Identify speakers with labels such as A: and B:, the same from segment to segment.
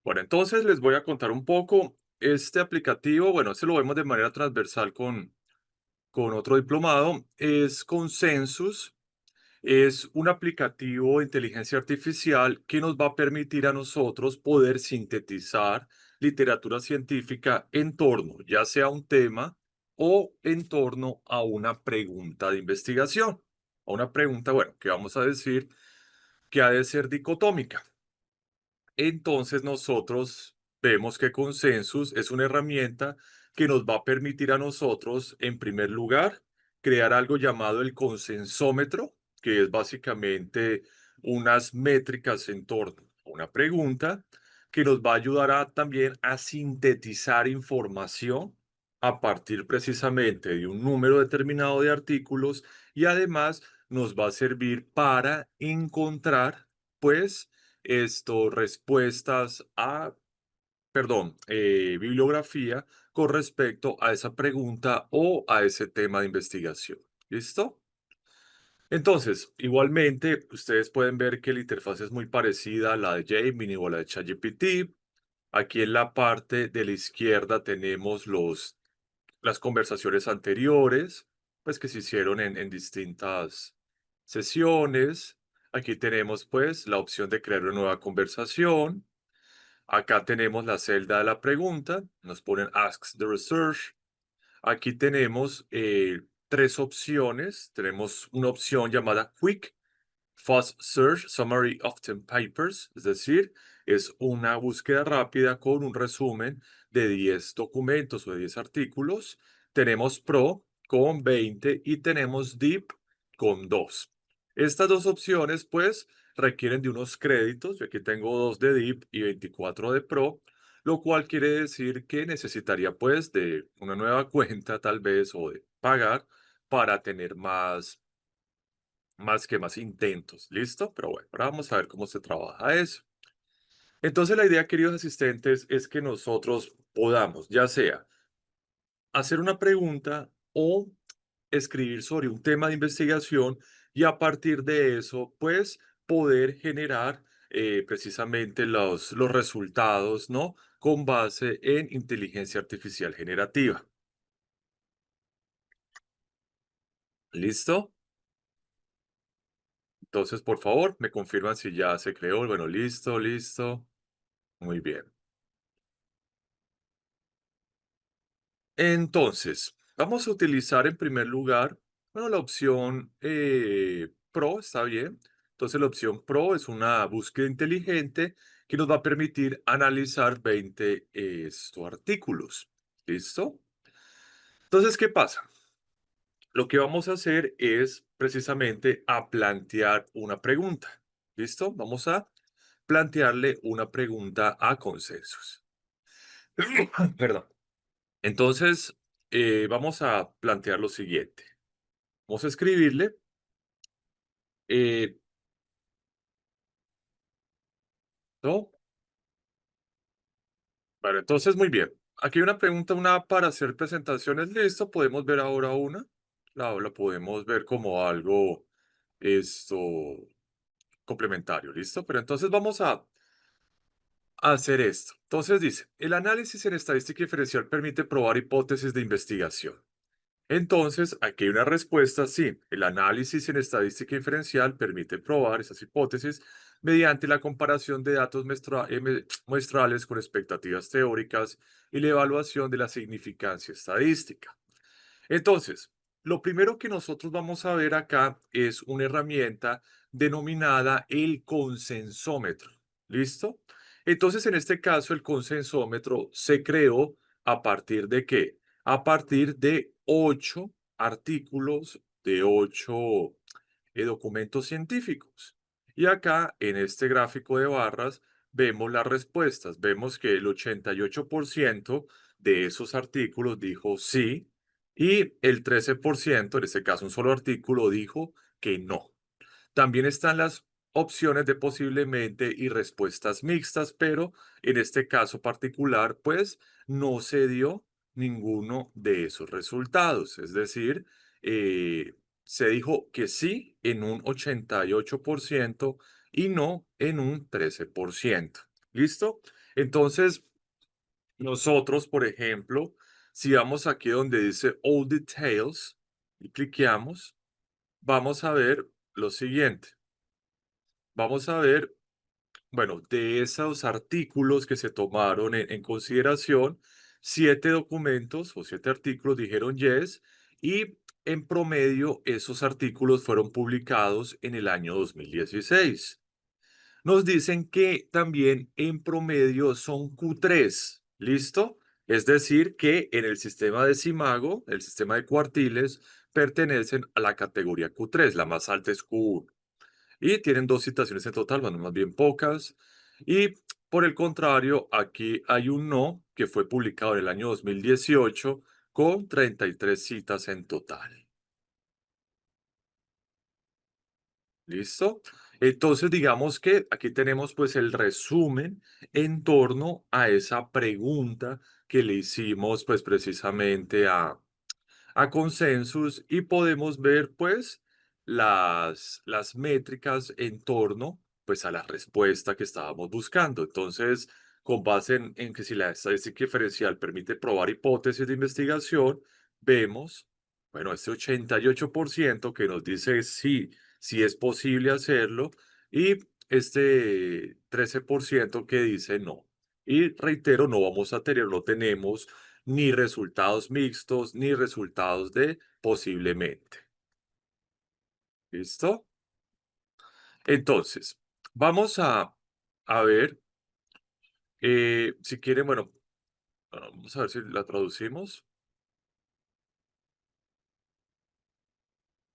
A: Bueno, entonces les voy a contar un poco. Este aplicativo, bueno, este lo vemos de manera transversal con otro diplomado, es Consensus. Es un aplicativo de inteligencia artificial que nos va a permitir a nosotros poder sintetizar literatura científica en torno, ya sea a un tema o en torno a una pregunta de investigación. A una pregunta, bueno, que vamos a decir que ha de ser dicotómica. Entonces nosotros vemos que Consensus es una herramienta que nos va a permitir a nosotros, en primer lugar, crear algo llamado el consensómetro, que es básicamente unas métricas en torno a una pregunta que nos va a ayudar también a sintetizar información a partir precisamente de un número determinado de artículos y además nos va a servir para encontrar, pues, respuestas a, perdón, bibliografía con respecto a esa pregunta o a ese tema de investigación. ¿Listo? Entonces, igualmente, ustedes pueden ver que la interfaz es muy parecida a la de Gemini o a la de ChatGPT. Aquí en la parte de la izquierda tenemos las conversaciones anteriores, pues que se hicieron en distintas sesiones. Aquí tenemos pues la opción de crear una nueva conversación. Acá tenemos la celda de la pregunta, nos ponen Ask the Research. Aquí tenemos tres opciones. Tenemos una opción llamada Quick Fast Search Summary of 10 Papers, es decir, es una búsqueda rápida con un resumen de 10 documentos o de 10 artículos. Tenemos Pro con 20 y tenemos Deep con 2. Estas dos opciones, pues, requieren de unos créditos. Yo aquí tengo 2 de Deep y 24 de Pro, lo cual quiere decir que necesitaría, pues, de una nueva cuenta tal vez o de pagar para tener más intentos, ¿listo? Pero bueno, ahora vamos a ver cómo se trabaja eso. Entonces la idea, queridos asistentes, es que nosotros podamos, ya sea hacer una pregunta o escribir sobre un tema de investigación y a partir de eso, pues, poder generar precisamente los resultados, ¿no? Con base en inteligencia artificial generativa. ¿Listo? Entonces, por favor, me confirman si ya se creó. Bueno, listo, listo. Muy bien. Entonces, vamos a utilizar en primer lugar, bueno, la opción Pro, está bien. Entonces, la opción Pro es una búsqueda inteligente que nos va a permitir analizar 20 artículos. ¿Listo? Entonces, ¿qué pasa? Lo que vamos a hacer es precisamente a plantear una pregunta. ¿Listo? Vamos a plantearle una pregunta a Consensus. Perdón. Entonces, vamos a plantear lo siguiente. Vamos a escribirle, eh, ¿no? Bueno, entonces, muy bien. Aquí hay una pregunta, una para hacer presentaciones. Listo, podemos ver ahora una. La podemos ver como algo, esto, complementario, ¿listo? Pero entonces vamos a hacer esto. Entonces dice, el análisis en estadística diferencial permite probar hipótesis de investigación. Entonces, aquí hay una respuesta, sí. El análisis en estadística inferencial permite probar esas hipótesis mediante la comparación de datos muestrales con expectativas teóricas y la evaluación de la significancia estadística. Entonces, lo primero que nosotros vamos a ver acá es una herramienta denominada el consensómetro. ¿Listo? Entonces, en este caso, el consensómetro se creó a partir de qué? A partir de 8 artículos, de 8 documentos científicos. Y acá, en este gráfico de barras, vemos las respuestas. Vemos que el 88% de esos artículos dijo sí y el 13%, en este caso un solo artículo, dijo que no. También están las opciones de posiblemente y respuestas mixtas, pero en este caso particular, pues no se dio ninguno de esos resultados. Es decir, eh, se dijo que sí en un 88% y no en un 13%. ¿Listo? Entonces, nosotros, por ejemplo, si vamos aquí donde dice All Details y cliqueamos, vamos a ver lo siguiente. Vamos a ver, bueno, de esos artículos que se tomaron en consideración, 7 documentos o 7 artículos dijeron yes y en promedio esos artículos fueron publicados en el año 2016. Nos dicen que también en promedio son Q3, ¿listo? Es decir, que en el sistema de Simago, el sistema de cuartiles, pertenecen a la categoría Q3, la más alta es Q1. Y tienen 2 citaciones en total, bueno, más bien pocas. Y por el contrario, aquí hay un no que fue publicado en el año 2018 con 33 citas en total. ¿Listo? Entonces, digamos que aquí tenemos pues el resumen en torno a esa pregunta que le hicimos pues precisamente a Consensus y podemos ver pues las métricas en torno pues a la respuesta que estábamos buscando. Entonces, con base en que si la estadística diferencial permite probar hipótesis de investigación, vemos, bueno, este 88% que nos dice sí, sí es posible hacerlo y este 13% que dice no. Y reitero, no vamos a tener, no tenemos ni resultados mixtos, ni resultados de posiblemente. ¿Listo? Entonces, vamos a ver, si quieren, bueno, vamos a ver si la traducimos.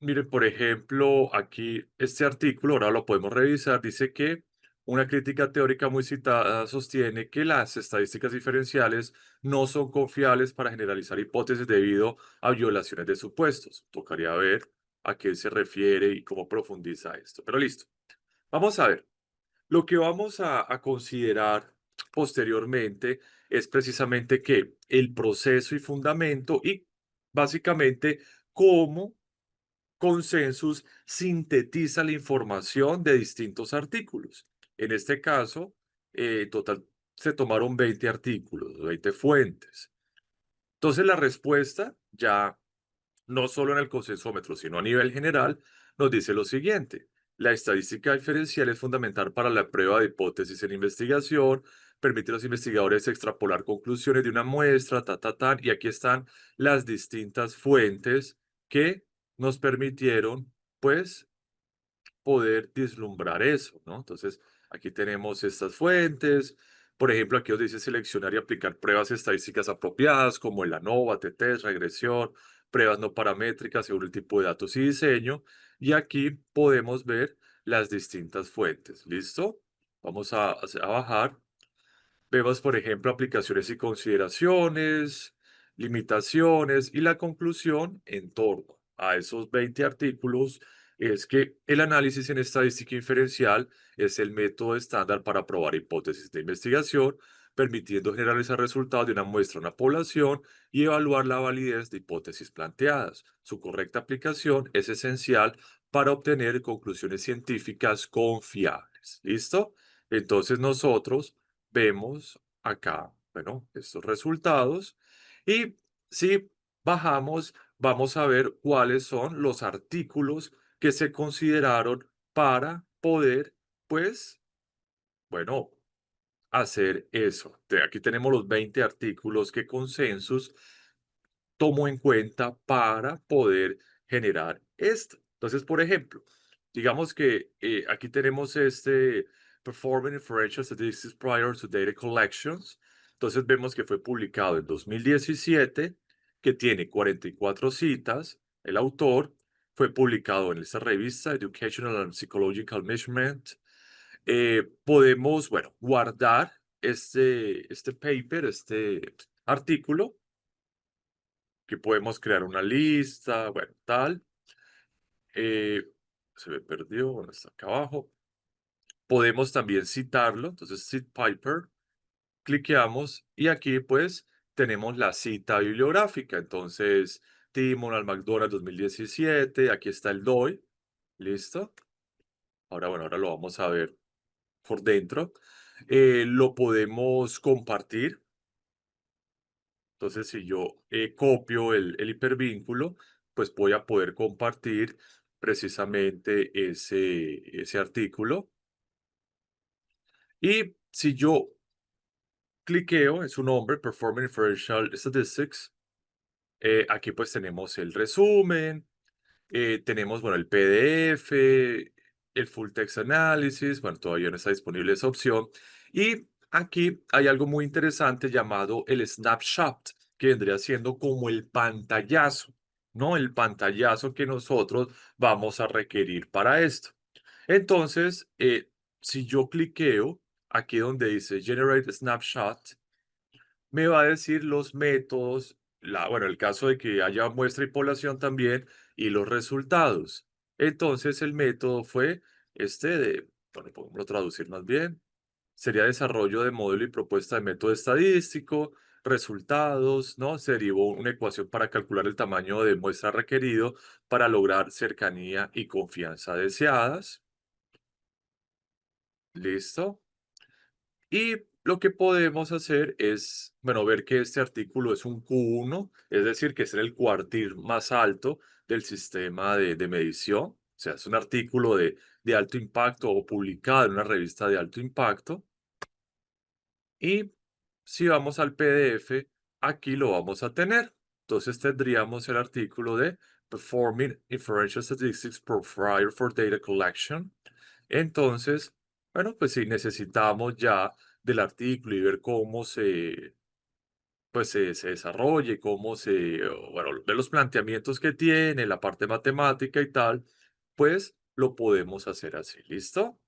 A: Miren, por ejemplo, aquí este artículo, ahora lo podemos revisar, dice que una crítica teórica muy citada sostiene que las estadísticas diferenciales no son confiables para generalizar hipótesis debido a violaciones de supuestos. Tocaría ver a qué se refiere y cómo profundiza esto. Pero listo, vamos a ver. Lo que vamos a considerar posteriormente es precisamente que el proceso y fundamento y básicamente cómo Consensus sintetiza la información de distintos artículos. En este caso, en total se tomaron 20 artículos, 20 fuentes. Entonces, la respuesta ya no solo en el consensómetro, sino a nivel general, nos dice lo siguiente. La estadística diferencial es fundamental para la prueba de hipótesis en investigación, permite a los investigadores extrapolar conclusiones de una muestra, y aquí están las distintas fuentes que nos permitieron, pues, poder vislumbrar eso, ¿no? Entonces, aquí tenemos estas fuentes. Por ejemplo, aquí os dice seleccionar y aplicar pruebas estadísticas apropiadas, como el ANOVA, t-test, regresión, pruebas no paramétricas según el tipo de datos y diseño. Y aquí podemos ver las distintas fuentes. ¿Listo? Vamos a bajar. Vemos, por ejemplo, aplicaciones y consideraciones, limitaciones y la conclusión en torno a esos 20 artículos es que el análisis en estadística inferencial es el método estándar para probar hipótesis de investigación, permitiendo generalizar resultados de una muestra a una población y evaluar la validez de hipótesis planteadas. Su correcta aplicación es esencial para obtener conclusiones científicas confiables. ¿Listo? Entonces nosotros vemos acá, bueno, estos resultados y si bajamos, vamos a ver cuáles son los artículos que se consideraron para poder, pues, bueno, hacer eso. Aquí tenemos los 20 artículos que Consensus tomo en cuenta para poder generar esto. Entonces, por ejemplo, digamos que aquí tenemos este Performing Inferential Statistics Prior to Data Collections. Entonces vemos que fue publicado en 2017, que tiene 44 citas. El autor fue publicado en esta revista Educational and Psychological Measurement. Podemos, bueno, guardar este paper, este artículo que podemos crear una lista, bueno, tal. eh, Se me perdió, bueno, está acá abajo. Podemos también citarlo, entonces cite Piper, cliqueamos y aquí pues tenemos la cita bibliográfica. Entonces, Timon al McDonald's 2017, aquí está el DOI, listo. Ahora, bueno, ahora lo vamos a ver por dentro. lo podemos compartir. Entonces, si yo copio el hipervínculo, pues voy a poder compartir precisamente ese artículo. Y si yo cliqueo en su nombre, Performing Inferential Statistics, aquí pues tenemos el resumen, tenemos, bueno, el PDF, el Full Text Analysis, bueno, todavía no está disponible esa opción. Y aquí hay algo muy interesante llamado el snapshot, que vendría siendo como el pantallazo, ¿no? El pantallazo que nosotros vamos a requerir para esto. Entonces, si yo cliqueo aquí donde dice Generate Snapshot, me va a decir los métodos, bueno, el caso de que haya muestra y población también, y los resultados. Entonces, el método fue este bueno, podemos traducir más bien, sería desarrollo de modelo y propuesta de método estadístico, resultados, ¿no? Se derivó una ecuación para calcular el tamaño de muestra requerido para lograr cercanía y confianza deseadas. ¿Listo? Y lo que podemos hacer es, bueno, ver que este artículo es un Q1, es decir, que es el cuartil más alto del sistema de medición. O sea, es un artículo de alto impacto o publicado en una revista de alto impacto. Y si vamos al PDF, aquí lo vamos a tener. Entonces tendríamos el artículo de Performing Inferential Statistics Profile for Data Collection. Entonces, bueno, pues si necesitamos ya del artículo y ver cómo se desarrolla y cómo bueno, ver los planteamientos que tiene, la parte matemática y tal, pues lo podemos hacer así. ¿Listo?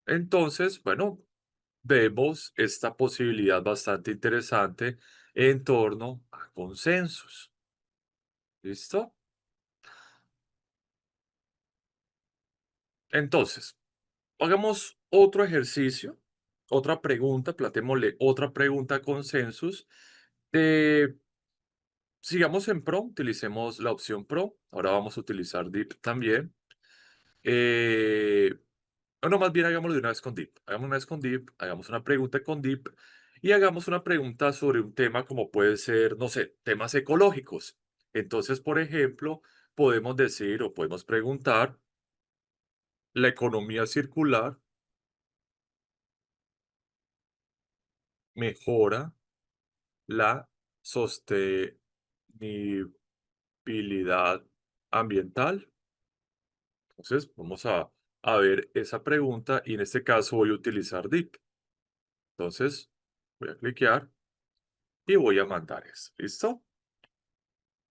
A: Entonces, bueno, vemos esta posibilidad bastante interesante en torno a consensos. ¿Listo? Entonces, hagamos otro ejercicio, otra pregunta, planteémosle otra pregunta a consensus. Eh, Sigamos en Pro, utilicemos la opción Pro. Ahora vamos a utilizar Deep también. Eh, no, más bien hagámoslo de una vez con Deep. Hagamos una vez con Deep, hagamos una pregunta con Deep y hagamos una pregunta sobre un tema como puede ser, no sé, temas ecológicos. Entonces, por ejemplo, podemos decir o podemos preguntar, ¿la economía circular mejora la sostenibilidad ambiental? Entonces, vamos a ver esa pregunta y en este caso voy a utilizar Deep. Entonces, voy a cliquear y voy a mandar eso. ¿Listo?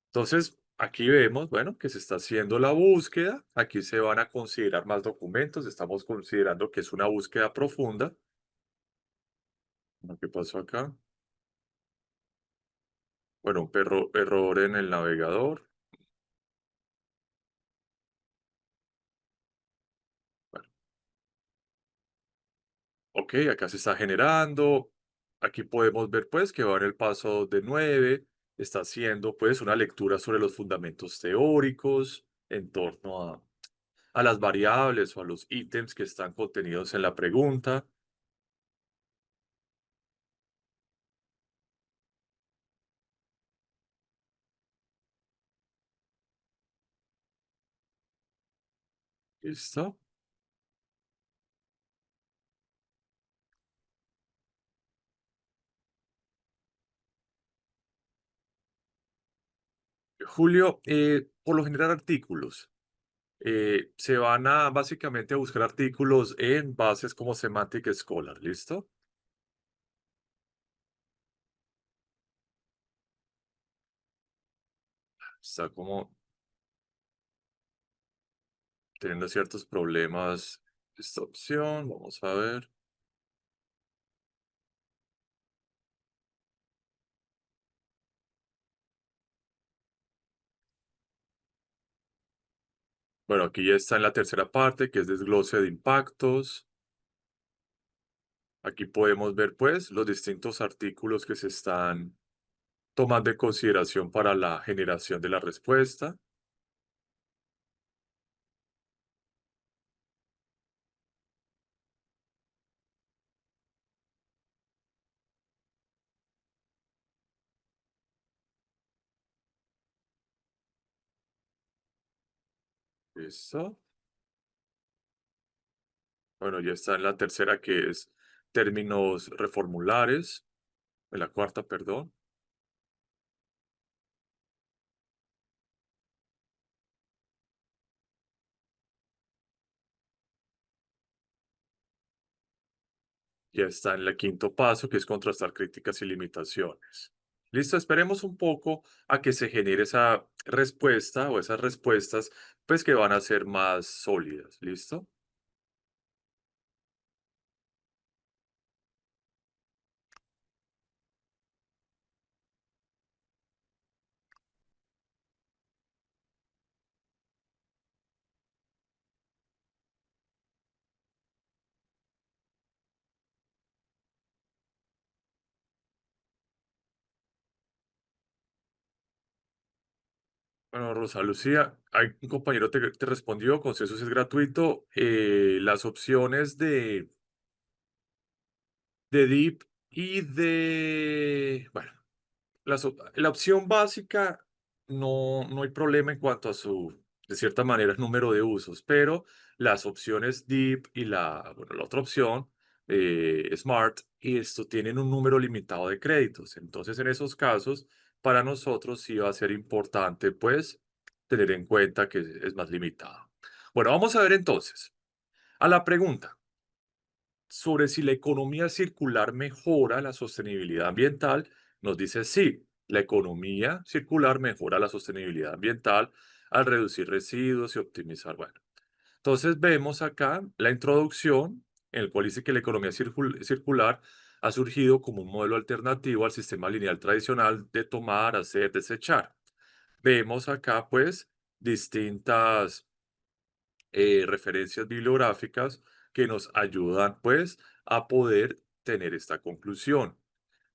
A: Entonces, aquí vemos, bueno, que se está haciendo la búsqueda. Aquí se van a considerar más documentos. Estamos considerando que es una búsqueda profunda. ¿Qué pasó acá? Bueno, un error en el navegador. Bueno, ok, acá se está generando. Aquí podemos ver, pues, que va en el paso de 9. Está haciendo, pues, una lectura sobre los fundamentos teóricos en torno a las variables o a los ítems que están contenidos en la pregunta. ¿Listo? Julio, por lo general artículos. Se van a básicamente a buscar artículos en bases como Semantic Scholar, ¿listo? Está como teniendo ciertos problemas esta opción. Vamos a ver. Bueno, aquí ya está en la tercera parte, que es desglose de impactos. Aquí podemos ver, pues, los distintos artículos que se están tomando en consideración para la generación de la respuesta. Listo. Bueno, ya está en la tercera que es términos reformulares. En la cuarta, perdón. Ya está en el quinto paso, que es contrastar críticas y limitaciones. Listo, esperemos un poco a que se genere esa respuesta o esas respuestas, pues que van a ser más sólidas. ¿Listo? Bueno, Rosa Lucía, hay un compañero te respondió, consenso es gratuito. Las opciones de Deep y bueno, la opción básica no hay problema en cuanto a su, de cierta manera, número de usos, pero las opciones Deep y bueno, la otra opción, Smart, esto tienen un número limitado de créditos. Entonces, en esos casos, para nosotros sí va a ser importante, pues, tener en cuenta que es más limitado. Bueno, vamos a ver entonces. A la pregunta sobre si la economía circular mejora la sostenibilidad ambiental, nos dice sí, la economía circular mejora la sostenibilidad ambiental al reducir residuos y optimizar. Bueno, entonces vemos acá la introducción en el cual dice que la economía circular ha surgido como un modelo alternativo al sistema lineal tradicional de tomar, hacer, desechar. Vemos acá pues distintas referencias bibliográficas que nos ayudan pues a poder tener esta conclusión.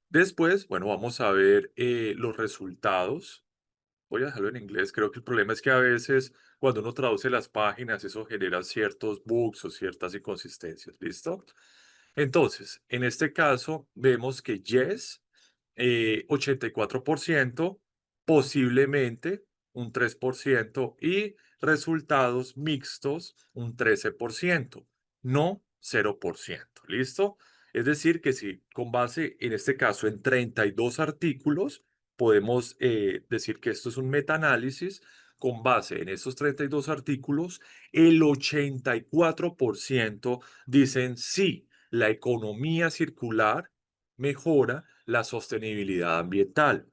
A: Después, bueno, vamos a ver los resultados. Voy a dejarlo en inglés. Creo que el problema es que a veces cuando uno traduce las páginas, eso genera ciertos bugs o ciertas inconsistencias. ¿Listo? Entonces, en este caso, vemos que yes, 84%, posiblemente un 3% y resultados mixtos un 13%, no 0%. ¿Listo? Es decir, que si con base en este caso en 32 artículos, podemos decir que esto es un metaanálisis. Con base en estos 32 artículos, el 84% dicen sí, la economía circular mejora la sostenibilidad ambiental,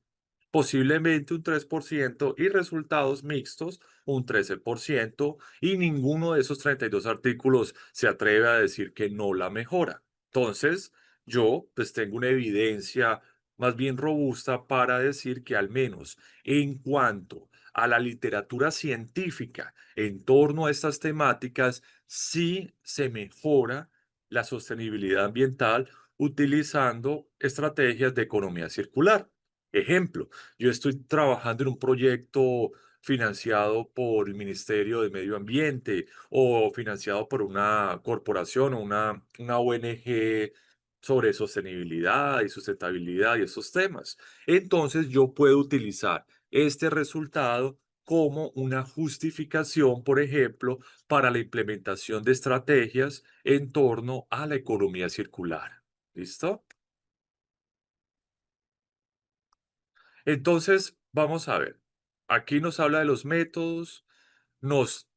A: posiblemente un 3% y resultados mixtos un 13% y ninguno de esos 32 artículos se atreve a decir que no la mejora. Entonces, yo pues tengo una evidencia más bien robusta para decir que al menos en cuanto a la literatura científica en torno a estas temáticas, sí se mejora la sostenibilidad ambiental utilizando estrategias de economía circular. Ejemplo, yo estoy trabajando en un proyecto financiado por el Ministerio de Medio Ambiente o financiado por una corporación o una ONG sobre sostenibilidad y sustentabilidad y esos temas. Entonces yo puedo utilizar este resultado como una justificación, por ejemplo, para la implementación de estrategias en torno a la economía circular. ¿Listo? Entonces, vamos a ver. Aquí nos habla de los métodos, nos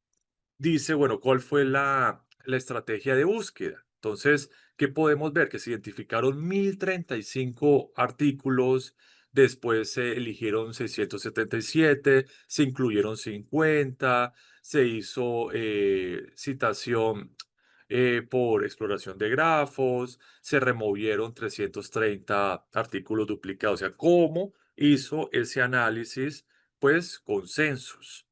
A: dice, bueno, cuál fue la estrategia de búsqueda. Entonces, ¿qué podemos ver? Que se identificaron 1035 artículos, después se eligieron 677, se incluyeron 50, se hizo citación por exploración de grafos, se removieron 330 artículos duplicados. O sea, ¿cómo hizo ese análisis? Pues consensos.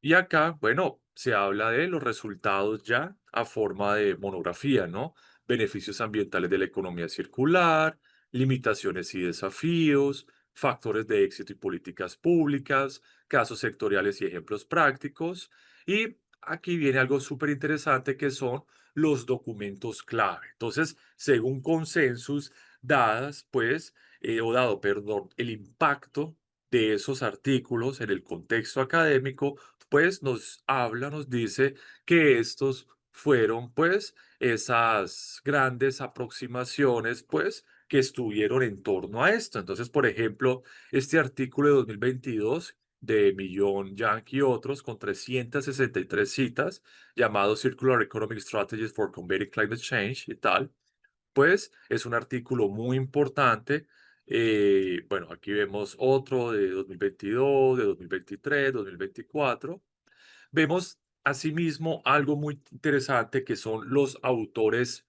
A: Y acá, bueno, se habla de los resultados ya a forma de monografía, ¿no? Beneficios ambientales de la economía circular, limitaciones y desafíos, factores de éxito y políticas públicas, casos sectoriales y ejemplos prácticos. Y aquí viene algo súper interesante que son los documentos clave. Entonces, según consensus, dadas, pues, o dado, perdón, el impacto de esos artículos en el contexto académico, pues nos habla, nos dice que estos fueron pues esas grandes aproximaciones pues que estuvieron en torno a esto. Entonces, por ejemplo, este artículo de 2022 de Millón Yang y otros con 363 citas llamado Circular Economic Strategies for Combating Climate Change y tal, pues es un artículo muy importante. Bueno, aquí vemos otro de 2022, de 2023, 2024. Vemos asimismo algo muy interesante que son los autores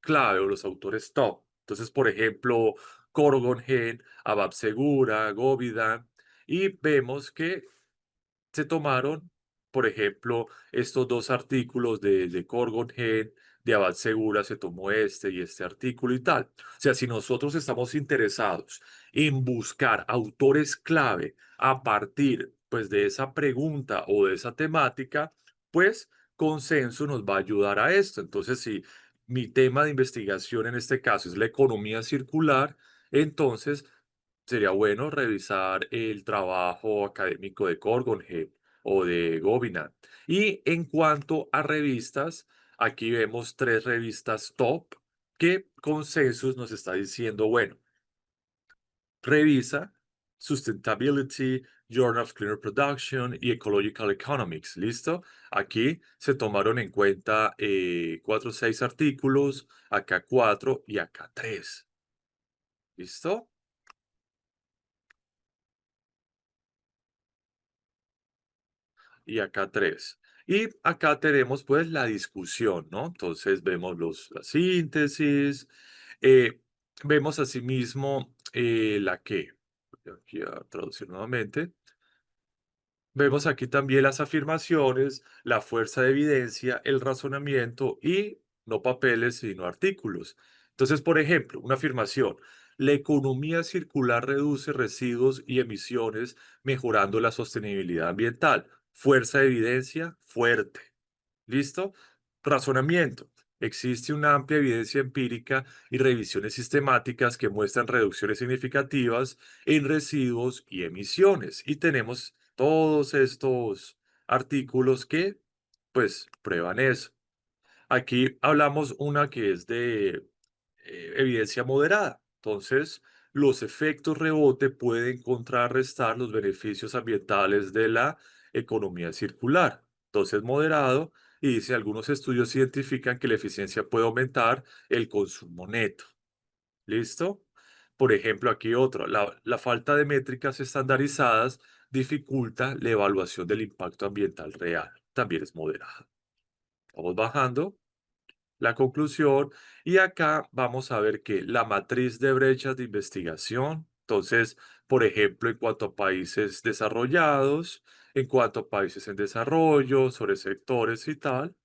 A: clave o los autores top. Entonces, por ejemplo, Corgongen, Abab Segura, Govidan, y vemos que se tomaron, por ejemplo, estos dos artículos de Corgongen, de Abad Segura, se tomó este y este artículo y tal. O sea, si nosotros estamos interesados en buscar autores clave a partir, pues, de esa pregunta o de esa temática, pues, Consenso nos va a ayudar a esto. Entonces, si mi tema de investigación en este caso es la economía circular, entonces sería bueno revisar el trabajo académico de Corgonhead o de Gobinan. Y en cuanto a revistas, aquí vemos tres revistas top que Consensus nos está diciendo, bueno, revisa Sustainability, Journal of Cleaner Production y Ecological Economics. ¿Listo? Aquí se tomaron en cuenta cuatro o seis artículos, acá cuatro y acá tres. ¿Listo? Y acá tres. Y acá tenemos pues la discusión, ¿no? Entonces vemos la síntesis, eh, vemos asimismo la que, voy aquí a traducir nuevamente, vemos aquí también las afirmaciones, la fuerza de evidencia, el razonamiento y no papeles, sino artículos. Entonces, por ejemplo, una afirmación, la economía circular reduce residuos y emisiones mejorando la sostenibilidad ambiental. Fuerza de evidencia fuerte. ¿Listo? Razonamiento. Existe una amplia evidencia empírica y revisiones sistemáticas que muestran reducciones significativas en residuos y emisiones. Y tenemos todos estos artículos que, pues, prueban eso. Aquí hablamos una que es de evidencia moderada. Entonces, los efectos rebote pueden contrarrestar los beneficios ambientales de la economía circular. Entonces, moderado, y dice, algunos estudios identifican que la eficiencia puede aumentar el consumo neto. ¿Listo? Por ejemplo, aquí otro, la falta de métricas estandarizadas dificulta la evaluación del impacto ambiental real. También es moderado. Vamos bajando la conclusión y acá vamos a ver que la matriz de brechas de investigación, entonces, por ejemplo, en cuanto a países desarrollados, en cuanto a países en desarrollo, sobre sectores y tal,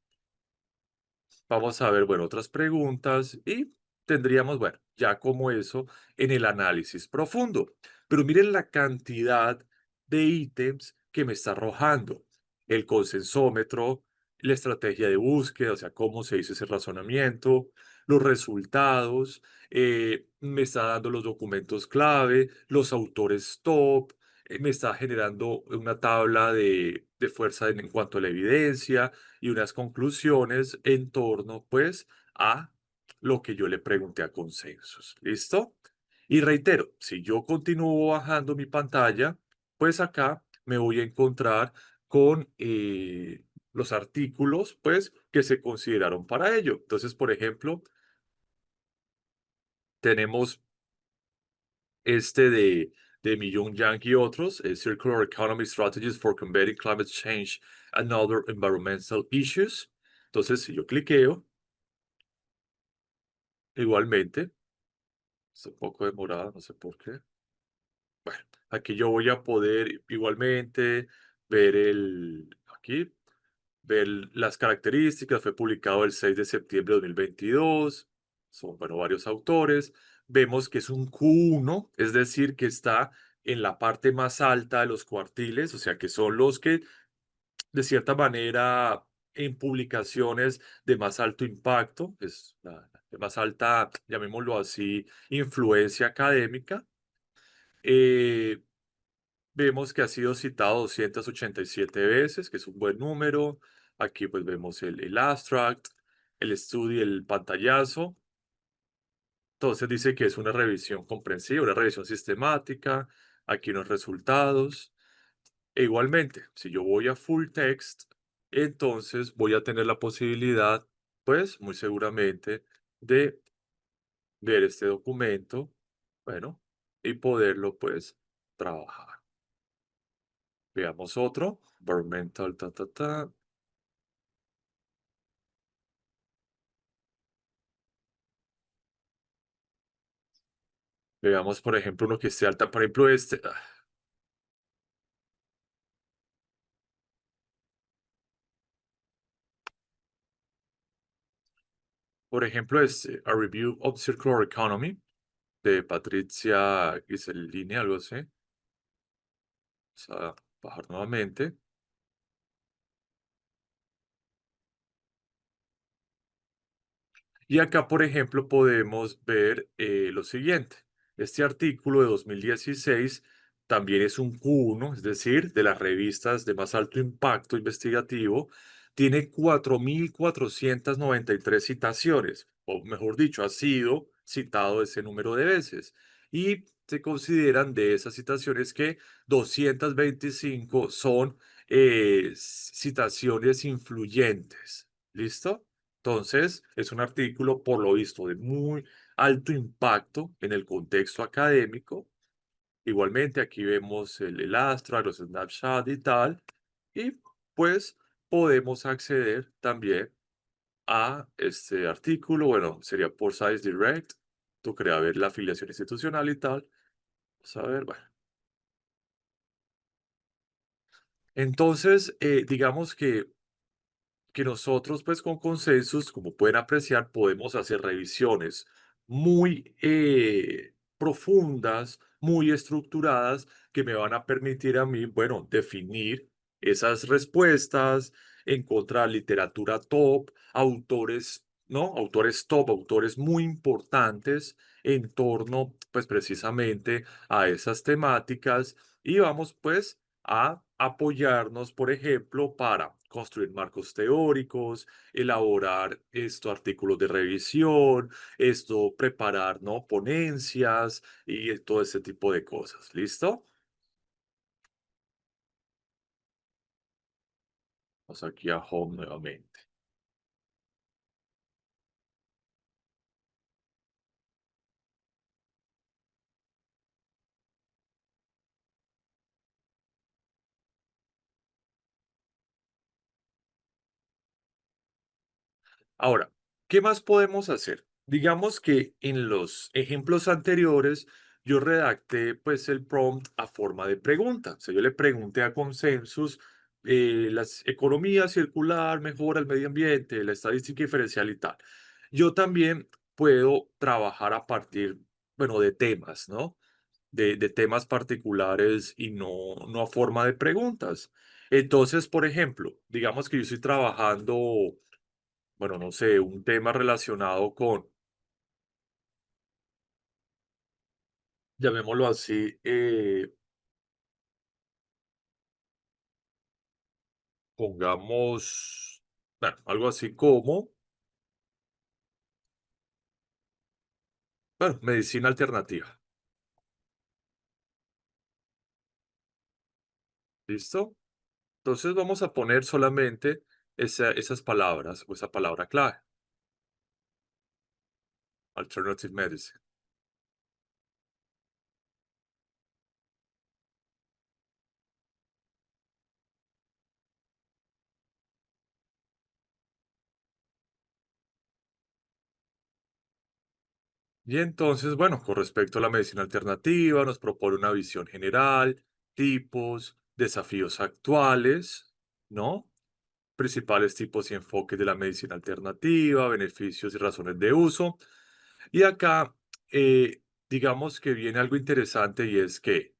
A: vamos a ver, bueno, otras preguntas y tendríamos, bueno, ya como eso en el análisis profundo. Pero miren la cantidad de ítems que me está arrojando. El consensómetro, la estrategia de búsqueda, o sea, cómo se hizo ese razonamiento, los resultados, me está dando los documentos clave, los autores top, me está generando una tabla de fuerza en cuanto a la evidencia, y unas conclusiones en torno, pues, a lo que yo le pregunté a Consensus. ¿Listo? Y reitero, si yo continúo bajando mi pantalla, pues acá me voy a encontrar con los artículos, pues, que se consideraron para ello. Entonces, por ejemplo, tenemos este de Millón Yang y otros, Circular Economy Strategies for Combating Climate Change and Other Environmental Issues. Entonces, si yo cliqueo, igualmente, es un poco demorado, no sé por qué. Bueno, aquí yo voy a poder igualmente ver aquí, ver las características. Fue publicado el 6 de septiembre de 2022. Son, bueno, varios autores. Vemos que es un Q1, es decir, que está en la parte más alta de los cuartiles, o sea, que son los que de cierta manera, en publicaciones de más alto impacto, es de más alta, llamémoslo así, influencia académica. Eh, vemos que ha sido citado 287 veces, que es un buen número. Aquí pues vemos el abstract, el estudio, el pantallazo. Entonces dice que es una revisión comprensiva, una revisión sistemática. Aquí unos resultados. E igualmente, si yo voy a full text, entonces voy a tener la posibilidad, pues muy seguramente, de ver este documento, bueno, y poderlo pues trabajar. Veamos otro, environmental, ta, ta, ta. Veamos, por ejemplo, uno que esté alta, por ejemplo, por ejemplo, este, A Review of Circular Economy, de Patricia Gisellini, algo así. Vamos a bajar nuevamente. Y acá, por ejemplo, podemos ver lo siguiente. Este artículo de 2016 también es un Q1, es decir, de las revistas de más alto impacto investigativo. Tiene 4.493 citaciones, o mejor dicho, ha sido citado ese número de veces. Y se consideran de esas citaciones que 225 son citaciones influyentes. ¿Listo? Entonces, es un artículo, por lo visto, de muy alto impacto en el contexto académico. Igualmente, aquí vemos el Astra, los snapshots y tal. Y pues podemos acceder también a este artículo. Bueno, sería por Science Direct. Tú quería ver la afiliación institucional y tal. Vamos a ver, bueno. Entonces, digamos que nosotros, pues con consensus, como pueden apreciar, podemos hacer revisiones muy profundas, muy estructuradas, que me van a permitir a mí, bueno, definir esas respuestas, encontrar literatura top, autores, ¿no? Autores top, autores muy importantes en torno, pues precisamente a esas temáticas y vamos, pues, a apoyarnos, por ejemplo, para construir marcos teóricos, elaborar esto, artículos de revisión, esto, preparar, ¿no? Ponencias y todo ese tipo de cosas. ¿Listo? Vamos aquí a Home nuevamente. Ahora, ¿qué más podemos hacer? Digamos que en los ejemplos anteriores yo redacté pues el prompt a forma de pregunta. O sea, yo le pregunté a Consensus las economía circular, mejora el medio ambiente, la estadística diferencial y tal. Yo también puedo trabajar a partir, bueno, de temas, ¿no? De temas particulares y no a forma de preguntas. Entonces, por ejemplo, digamos que yo estoy trabajando bueno, no sé, un tema relacionado con, llamémoslo así, pongamos, bueno, algo así como, bueno, medicina alternativa. ¿Listo? Entonces vamos a poner solamente esas palabras o esa palabra clave, alternative medicine. Y entonces, bueno, con respecto a la medicina alternativa, nos propone una visión general, tipos, desafíos actuales, ¿no? Principales tipos y enfoques de la medicina alternativa, beneficios y razones de uso. Y acá, digamos que viene algo interesante y es que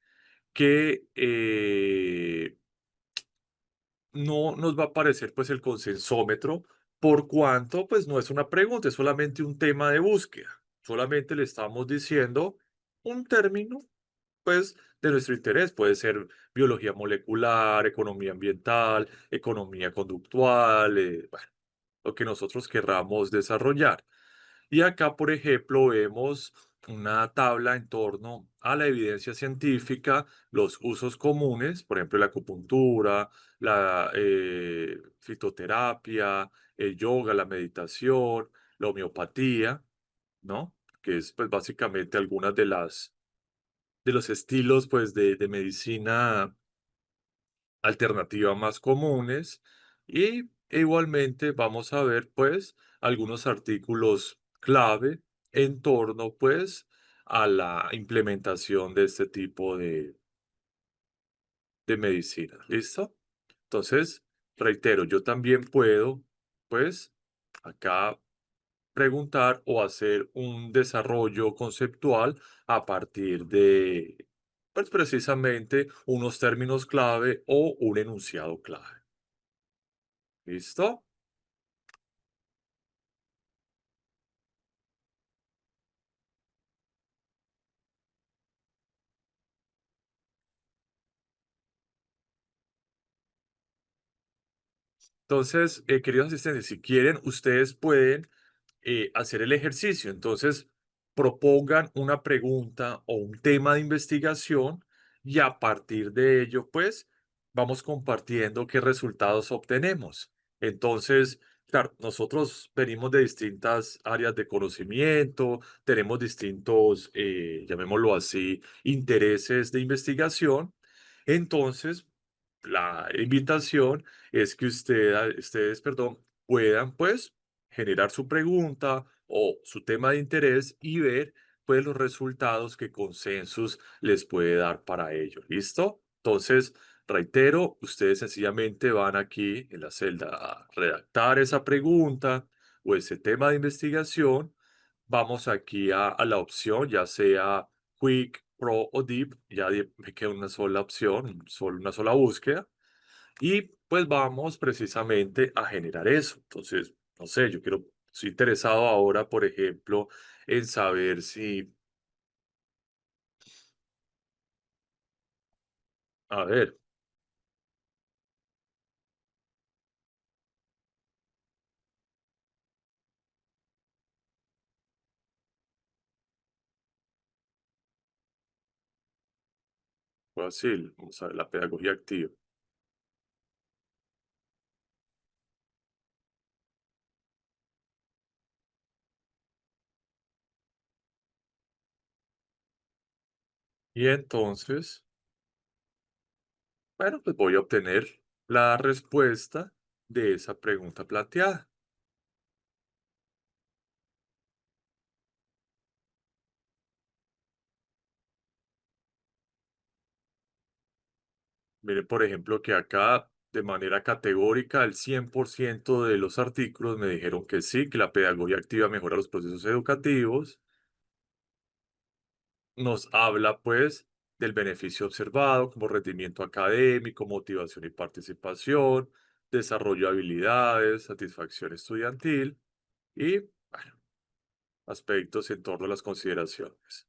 A: no nos va a aparecer pues el consensómetro por cuanto pues no es una pregunta, es solamente un tema de búsqueda. Solamente le estamos diciendo un término pues, de nuestro interés. Puede ser biología molecular, economía ambiental, economía conductual, bueno, lo que nosotros querramos desarrollar. Y acá, por ejemplo, vemos una tabla en torno a la evidencia científica, los usos comunes, por ejemplo, la acupuntura, la fitoterapia, el yoga, la meditación, la homeopatía, ¿no? Que es pues básicamente algunas de los estilos pues de medicina alternativa más comunes y igualmente vamos a ver pues algunos artículos clave en torno pues a la implementación de este tipo de medicina. ¿Listo? Entonces, reitero, yo también puedo pues acá preguntar o hacer un desarrollo conceptual a partir de pues precisamente unos términos clave o un enunciado clave. ¿Listo? Entonces, queridos asistentes, si quieren, ustedes pueden hacer el ejercicio. Entonces, propongan una pregunta o un tema de investigación y a partir de ello, pues, vamos compartiendo qué resultados obtenemos. Entonces, claro, nosotros venimos de distintas áreas de conocimiento, tenemos distintos, llamémoslo así, intereses de investigación. Entonces, la invitación es que ustedes, perdón, puedan, pues, generar su pregunta o su tema de interés y ver pues los resultados que Consensus les puede dar para ello. ¿Listo? Entonces, reitero, ustedes sencillamente van aquí en la celda a redactar esa pregunta o ese tema de investigación. Vamos aquí a la opción, ya sea Quick, Pro o Deep, ya me queda una sola opción, solo una sola búsqueda. Y pues vamos precisamente a generar eso. Entonces, no sé, estoy interesado ahora, por ejemplo, en saber si, a ver, fácil, vamos a ver la pedagogía activa. Y entonces, bueno, pues voy a obtener la respuesta de esa pregunta planteada. Miren, por ejemplo, que acá de manera categórica el 100% de los artículos me dijeron que sí, que la pedagogía activa mejora los procesos educativos. Nos habla pues del beneficio observado como rendimiento académico, motivación y participación, desarrollo de habilidades, satisfacción estudiantil y bueno, aspectos en torno a las consideraciones.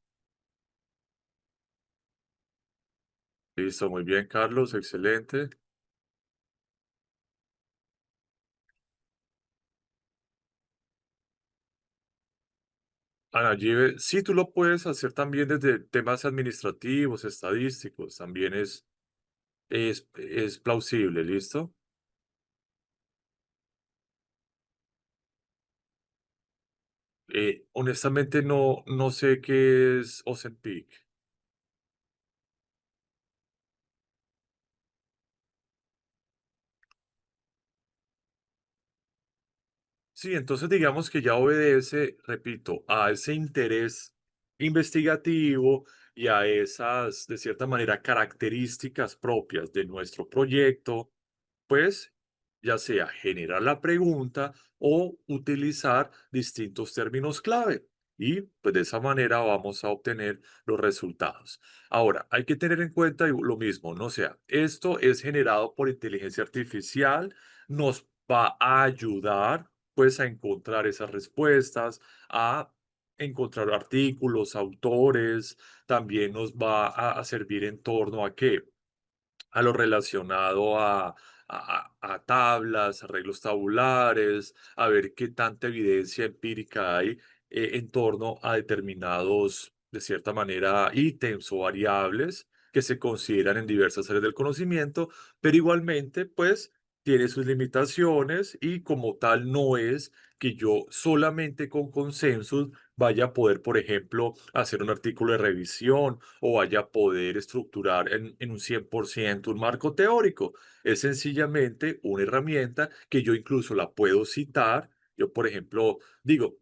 A: Listo, muy bien, Carlos, excelente. Ana Give, sí, tú lo puedes hacer también desde temas administrativos, estadísticos, también es plausible, ¿listo? Honestamente no sé qué es Ozempic. Sí, entonces digamos que ya obedece, repito, a ese interés investigativo y a esas, de cierta manera, características propias de nuestro proyecto, pues ya sea generar la pregunta o utilizar distintos términos clave. Y pues de esa manera vamos a obtener los resultados. Ahora, hay que tener en cuenta lo mismo, ¿no? O sea, esto es generado por inteligencia artificial, nos va a ayudar pues a encontrar esas respuestas, a encontrar artículos, autores, también nos va a servir en torno a qué, a lo relacionado a tablas, arreglos tabulares, a ver qué tanta evidencia empírica hay en torno a determinados, de cierta manera, ítems o variables que se consideran en diversas áreas del conocimiento, pero igualmente, pues, tiene sus limitaciones y como tal no es que yo solamente con consensus vaya a poder, por ejemplo, hacer un artículo de revisión o vaya a poder estructurar en un 100% un marco teórico. Es sencillamente una herramienta que yo incluso la puedo citar. Yo, por ejemplo, digo,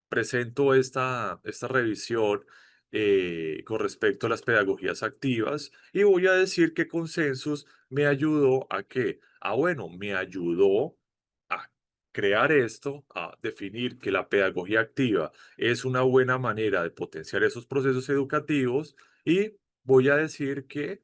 A: presento esta revisión con respecto a las pedagogías activas y voy a decir que Consensus me ayudó a qué. Ah, bueno, me ayudó a crear esto, a definir que la pedagogía activa es una buena manera de potenciar esos procesos educativos y voy a decir que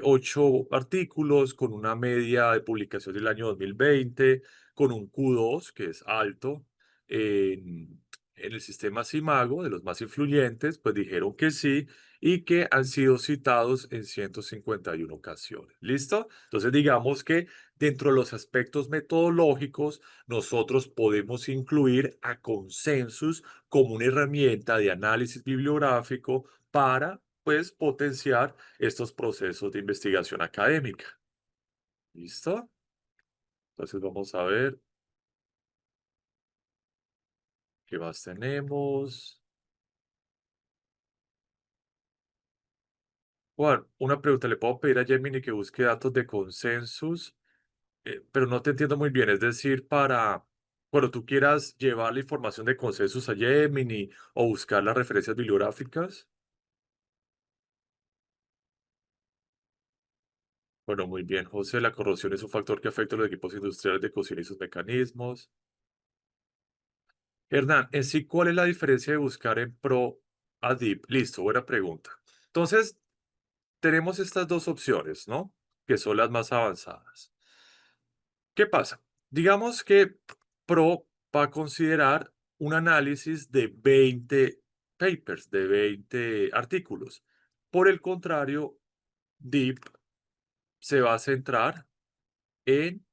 A: 8 artículos con una media de publicación del año 2020, con un Q2 que es alto, en el sistema Simago, de los más influyentes, pues dijeron que sí y que han sido citados en 151 ocasiones. ¿Listo? Entonces digamos que dentro de los aspectos metodológicos, nosotros podemos incluir a Consensus como una herramienta de análisis bibliográfico para, pues, potenciar estos procesos de investigación académica. ¿Listo? Entonces vamos a ver qué más tenemos. Juan, una pregunta, ¿le puedo pedir a Gemini que busque datos de consensus? Pero no te entiendo muy bien, es decir, para cuando tú quieras llevar la información de consensus a Gemini o buscar las referencias bibliográficas. Bueno, muy bien, José, la corrosión es un factor que afecta a los equipos industriales de cocina y sus mecanismos. Hernán, en sí, ¿cuál es la diferencia de buscar en Pro a Deep? Listo, buena pregunta. Entonces, tenemos estas dos opciones, ¿no? Que son las más avanzadas. ¿Qué pasa? Digamos que Pro va a considerar un análisis de 20 papers, de 20 artículos. Por el contrario, Deep se va a centrar en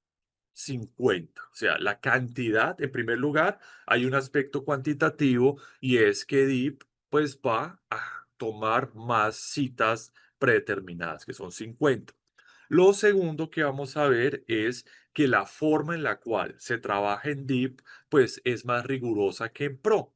A: 50. O sea, la cantidad, en primer lugar, hay un aspecto cuantitativo y es que Deep pues va a tomar más citas predeterminadas, que son 50. Lo segundo que vamos a ver es que la forma en la cual se trabaja en Deep pues es más rigurosa que en Pro.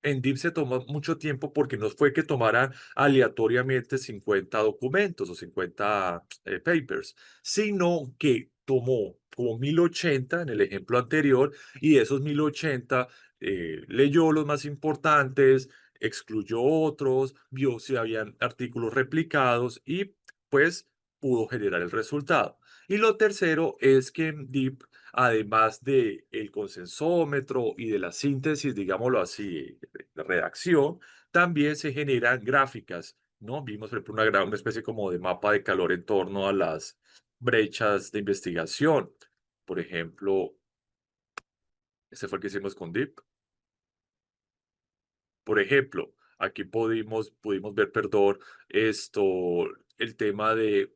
A: En Deep se tomó mucho tiempo porque no fue que tomaran aleatoriamente 50 documentos o 50 papers, sino que tomó como 1080 en el ejemplo anterior y de esos 1080 leyó los más importantes, excluyó otros, vio si habían artículos replicados y pues pudo generar el resultado. Y lo tercero es que en Deep, además de el consensómetro y de la síntesis, digámoslo así, de redacción, también se generan gráficas, ¿no? Vimos, por ejemplo, una especie como de mapa de calor en torno a las brechas de investigación. Por ejemplo, este fue el que hicimos con Deep. Por ejemplo, aquí pudimos ver, perdón, esto, el tema de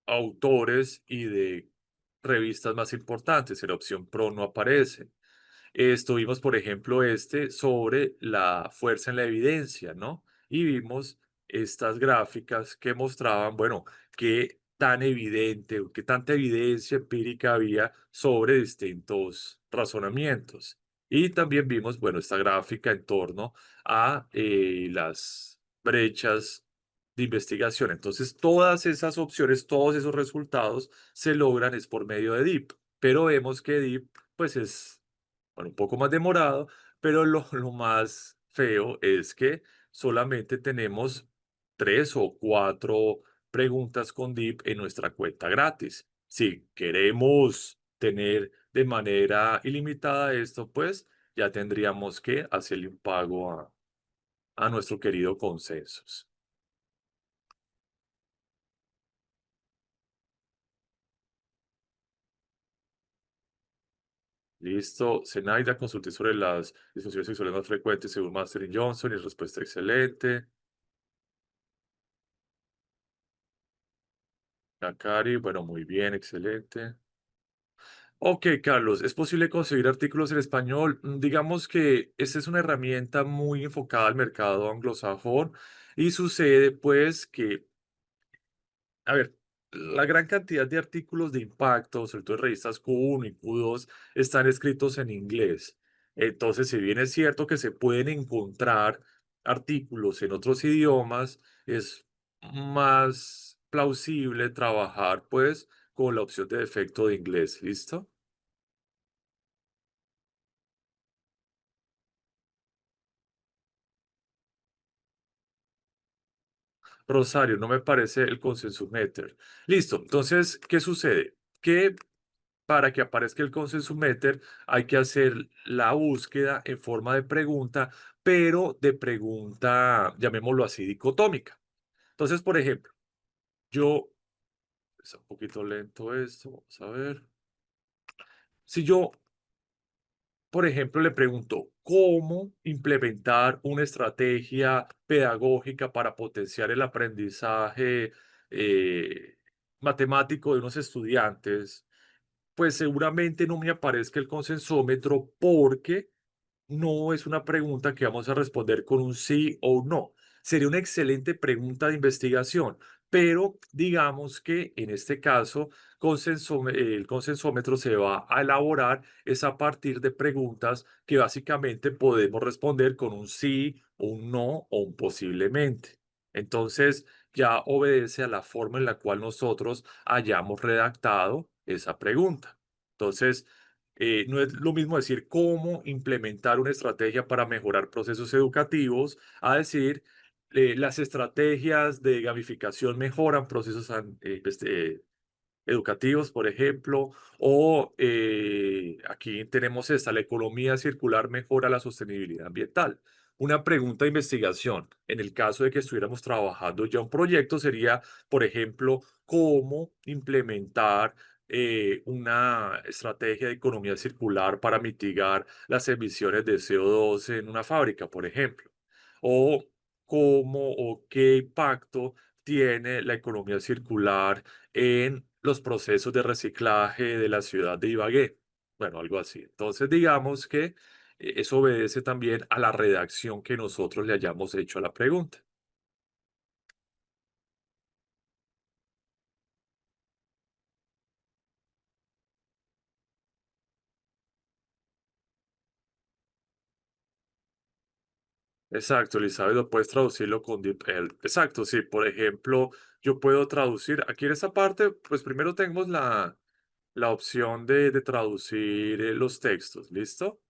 A: autores y de revistas más importantes. En la opción Pro no aparece. Estuvimos, por ejemplo, sobre la fuerza en la evidencia, ¿no? Y vimos estas gráficas que mostraban, bueno, qué tan evidente o qué tanta evidencia empírica había sobre distintos razonamientos. Y también vimos, bueno, esta gráfica en torno a las brechas de investigación. Entonces, todas esas opciones, todos esos resultados se logran es por medio de DIP, pero vemos que DIP, pues es bueno, un poco más demorado, pero lo más feo es que solamente tenemos 3 o 4 preguntas con Deep en nuestra cuenta gratis. Si queremos tener de manera ilimitada esto, pues ya tendríamos que hacerle un pago a nuestro querido Consensus. Listo. Zenaida, consulté sobre las disfunciones sexuales más frecuentes según Master y Johnson y respuesta excelente. Akari, bueno, muy bien, excelente. Ok, Carlos, ¿es posible conseguir artículos en español? Digamos que esta es una herramienta muy enfocada al mercado anglosajón y sucede pues que, a ver, la gran cantidad de artículos de impacto, sobre todo en revistas Q1 y Q2, están escritos en inglés. Entonces, si bien es cierto que se pueden encontrar artículos en otros idiomas, es más plausible trabajar pues con la opción de defecto de inglés. ¿Listo? Rosario, no me parece el consensus meter. Listo. Entonces, ¿qué sucede? Que para que aparezca el consensus meter hay que hacer la búsqueda en forma de pregunta, pero de pregunta, llamémoslo así, dicotómica. Entonces, por ejemplo, yo, está un poquito lento esto, vamos a ver. Si yo, por ejemplo, le pregunto, ¿cómo implementar una estrategia pedagógica para potenciar el aprendizaje eh, matemático de unos estudiantes? Pues seguramente no me aparezca el consensómetro porque no es una pregunta que vamos a responder con un sí o un no. Sería una excelente pregunta de investigación, pero digamos que en este caso el consensómetro se va a elaborar es a partir de preguntas que básicamente podemos responder con un sí, un no o un posiblemente. Entonces ya obedece a la forma en la cual nosotros hayamos redactado esa pregunta. Entonces, no es lo mismo decir cómo implementar una estrategia para mejorar procesos educativos, a decir las estrategias de gamificación mejoran procesos educativos, por ejemplo, o aquí tenemos esta, la economía circular mejora la sostenibilidad ambiental. Una pregunta de investigación, en el caso de que estuviéramos trabajando ya un proyecto, sería, por ejemplo, cómo implementar una estrategia de economía circular para mitigar las emisiones de CO2 en una fábrica, por ejemplo. O cómo o qué impacto tiene la economía circular en los procesos de reciclaje de la ciudad de Ibagué. Bueno, algo así. Entonces, digamos que eso obedece también a la redacción que nosotros le hayamos hecho a la pregunta. Exacto, Elizabeth, lo puedes traducirlo con DeepL. Exacto, sí. Por ejemplo, yo puedo traducir, aquí en esta parte, pues primero tenemos la opción de traducir los textos, ¿listo?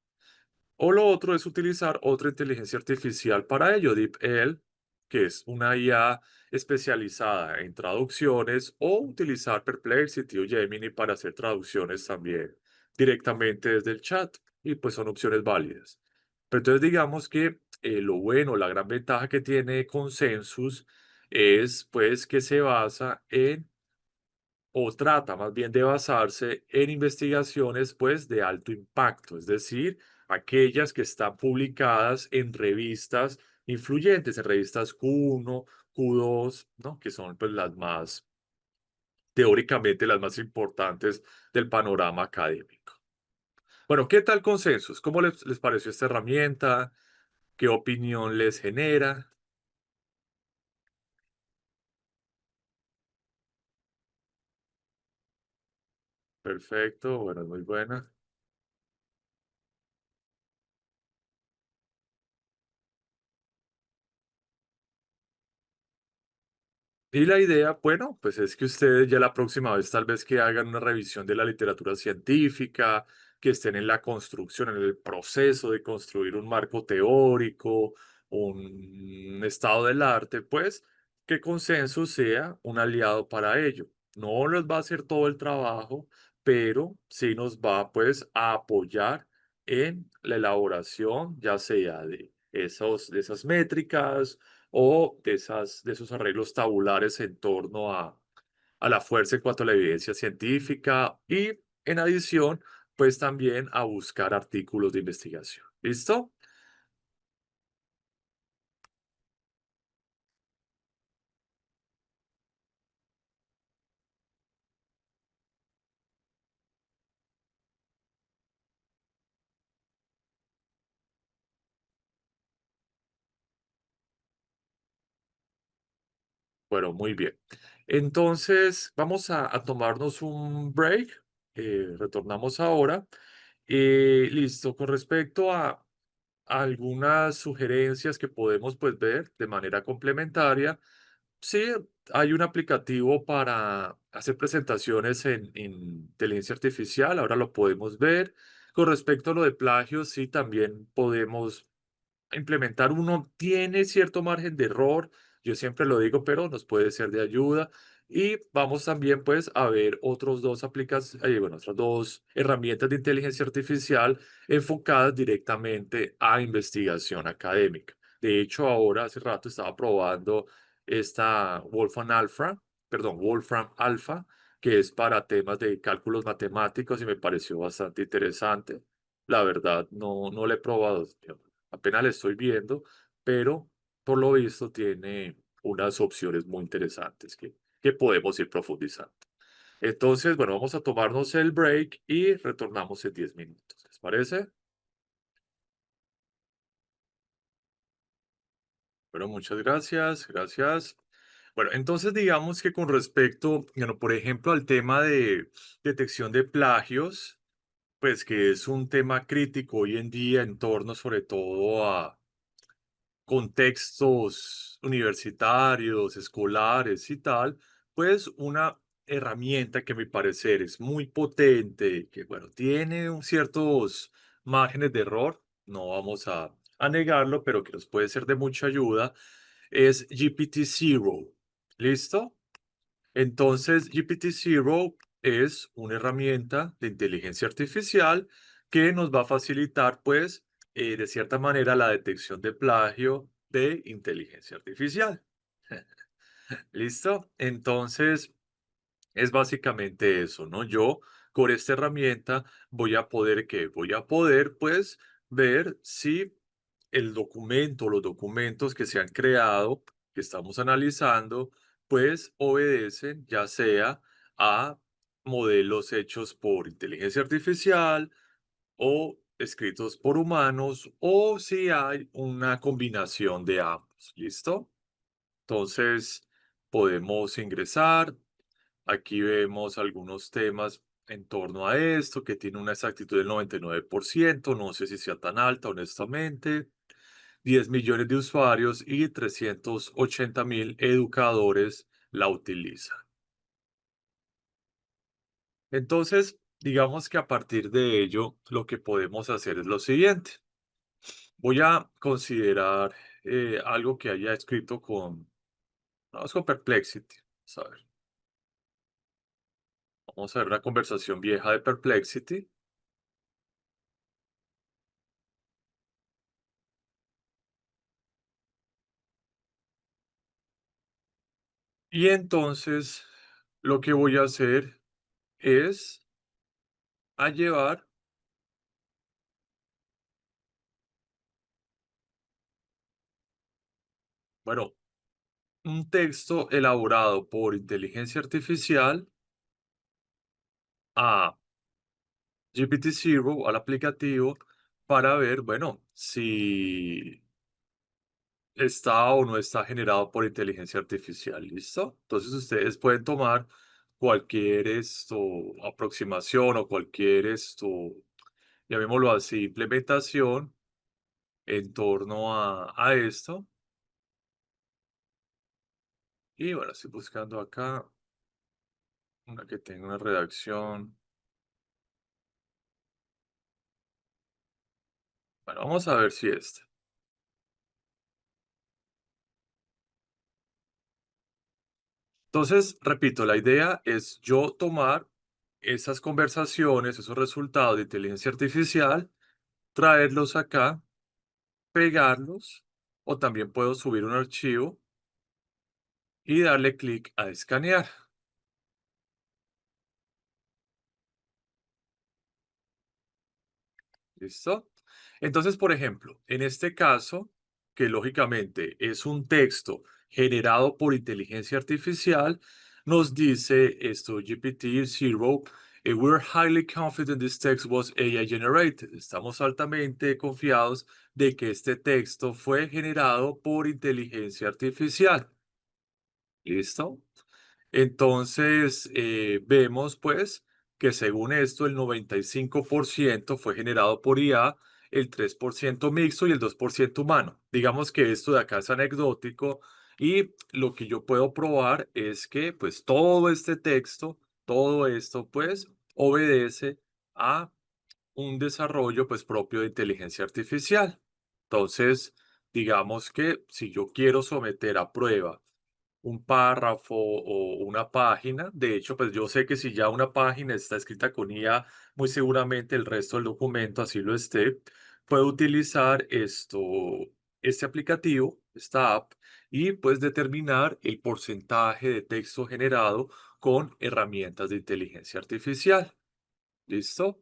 A: O lo otro es utilizar otra inteligencia artificial para ello, DeepL, que es una IA especializada en traducciones, o utilizar Perplexity o Gemini para hacer traducciones también directamente desde el chat. Y pues son opciones válidas. Pero entonces digamos que lo bueno, la gran ventaja que tiene Consensus es pues que se basa en o trata más bien de basarse en investigaciones pues de alto impacto, es decir, aquellas que están publicadas en revistas influyentes, en revistas Q1, Q2, ¿no? Que son pues las más, teóricamente las más importantes del panorama académico. Bueno, ¿qué tal Consensus? ¿Cómo les pareció esta herramienta? ¿Qué opinión les genera? Perfecto, bueno, muy buena. Y la idea, bueno, pues es que ustedes ya la próxima vez tal vez que hagan una revisión de la literatura científica, que estén en la construcción, en el proceso de construir un marco teórico, un estado del arte, pues que Consenso sea un aliado para ello. No les va a hacer todo el trabajo, pero sí nos va pues a apoyar en la elaboración, ya sea de esas métricas o de esos arreglos tabulares en torno a la fuerza en cuanto a la evidencia científica y en adición pues también a buscar artículos de investigación. ¿Listo? Bueno, muy bien. Entonces, vamos a tomarnos un break. Retornamos ahora. Listo. Con respecto a algunas sugerencias que podemos pues ver de manera complementaria. Sí, hay un aplicativo para hacer presentaciones en inteligencia artificial, ahora lo podemos ver. Con respecto a lo de plagio, sí, también podemos implementar uno. Tiene cierto margen de error, yo siempre lo digo, pero nos puede ser de ayuda. Y vamos también pues a ver otros dos aplicaciones, bueno, otras dos herramientas de inteligencia artificial enfocadas directamente a investigación académica. De hecho, ahora hace rato estaba probando esta Wolfram Alpha, que es para temas de cálculos matemáticos y me pareció bastante interesante. La verdad, no la he probado, apenas la estoy viendo, pero por lo visto tiene unas opciones muy interesantes que podemos ir profundizando. Entonces, bueno, vamos a tomarnos el break y retornamos en 10 minutos. ¿Les parece? Bueno, muchas gracias, gracias. Bueno, entonces digamos que con respecto, bueno, por ejemplo, al tema de detección de plagios, pues que es un tema crítico hoy en día en torno sobre todo a contextos universitarios, escolares y tal, pues una herramienta que a mi parecer es muy potente, que bueno, tiene ciertos márgenes de error, no vamos a negarlo, pero que nos puede ser de mucha ayuda, es GPT-0. ¿Listo? Entonces, GPT-0 es una herramienta de inteligencia artificial que nos va a facilitar, pues, de cierta manera, la detección de plagio de inteligencia artificial. ¿Listo? Entonces, es básicamente eso, ¿no? Yo con esta herramienta voy a poder, pues, ver si el documento, los documentos que se han creado, que estamos analizando, pues obedecen ya sea a modelos hechos por inteligencia artificial o escritos por humanos, o si hay una combinación de ambos. ¿Listo? Entonces, podemos ingresar. Aquí vemos algunos temas en torno a esto, que tiene una exactitud del 99%, no sé si sea tan alta, honestamente. 10 millones de usuarios y 380.000 educadores la utilizan. Entonces, digamos que a partir de ello, lo que podemos hacer es lo siguiente. Voy a considerar algo que haya escrito vamos con Perplexity. Vamos a ver una conversación vieja de Perplexity. Y entonces lo que voy a hacer es a llevar, bueno, un texto elaborado por inteligencia artificial a GPT-0, al aplicativo, para ver, bueno, si está o no está generado por inteligencia artificial. ¿Listo? Entonces ustedes pueden tomar cualquier aproximación o cualquier llamémoslo así, implementación en torno a esto. Y bueno, estoy buscando acá una que tenga una redacción. Bueno, vamos a ver si esta. Entonces, repito, la idea es yo tomar esas conversaciones, esos resultados de inteligencia artificial, traerlos acá, pegarlos, o también puedo subir un archivo y darle clic a escanear. ¿Listo? Entonces, por ejemplo, en este caso, que lógicamente es un texto generado por inteligencia artificial, nos dice esto GPT-0, we're highly confident this text was AI generated. Estamos altamente confiados de que este texto fue generado por inteligencia artificial. ¿Listo? Entonces, vemos pues que según esto, el 95% fue generado por IA, el 3% mixto y el 2% humano. Digamos que esto de acá es anecdótico y lo que yo puedo probar es que pues todo este texto, todo esto pues obedece a un desarrollo pues propio de inteligencia artificial. Entonces, digamos que si yo quiero someter a prueba un párrafo o una página. De hecho, pues yo sé que si ya una página está escrita con IA, muy seguramente el resto del documento así lo esté. Puedo utilizar este aplicativo, esta app, y pues determinar el porcentaje de texto generado con herramientas de inteligencia artificial. ¿Listo?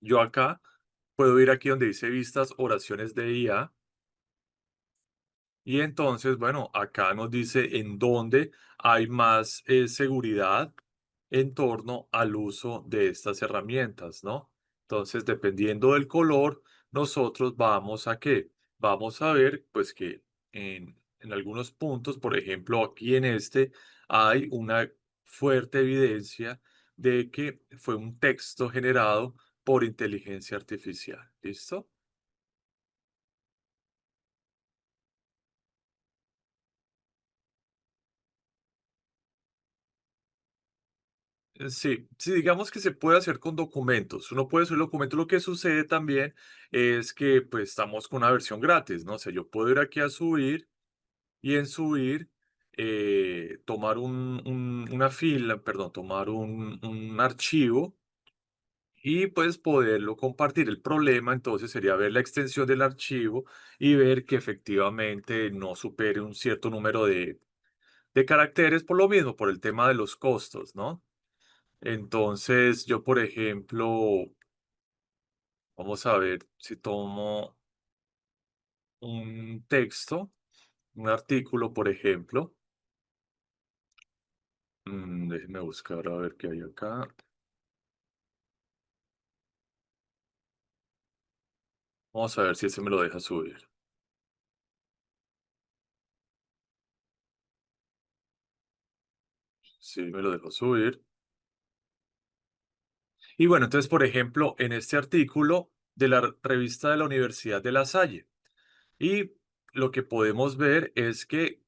A: Yo acá puedo ir aquí donde dice vistas, oraciones de IA. Y entonces, bueno, acá nos dice en dónde hay más seguridad en torno al uso de estas herramientas, ¿no? Entonces, dependiendo del color, nosotros vamos a qué? Vamos a ver, pues que en algunos puntos, por ejemplo, aquí en este, hay una fuerte evidencia de que fue un texto generado por inteligencia artificial. ¿Listo? Sí, sí, digamos que se puede hacer con documentos. Uno puede subir documentos. Lo que sucede también es que pues estamos con una versión gratis, ¿no? O sea, yo puedo ir aquí a subir y en subir tomar una fila, perdón, tomar un archivo y pues poderlo compartir. El problema entonces sería ver la extensión del archivo y ver que efectivamente no supere un cierto número de caracteres por lo mismo, por el tema de los costos, ¿no? Entonces, yo, por ejemplo, vamos a ver si tomo un texto, un artículo, por ejemplo. Déjenme buscar a ver qué hay acá. Vamos a ver si ese me lo deja subir. Sí, me lo dejó subir. Y bueno, entonces, por ejemplo, en este artículo de la revista de la Universidad de La Salle. Y lo que podemos ver es que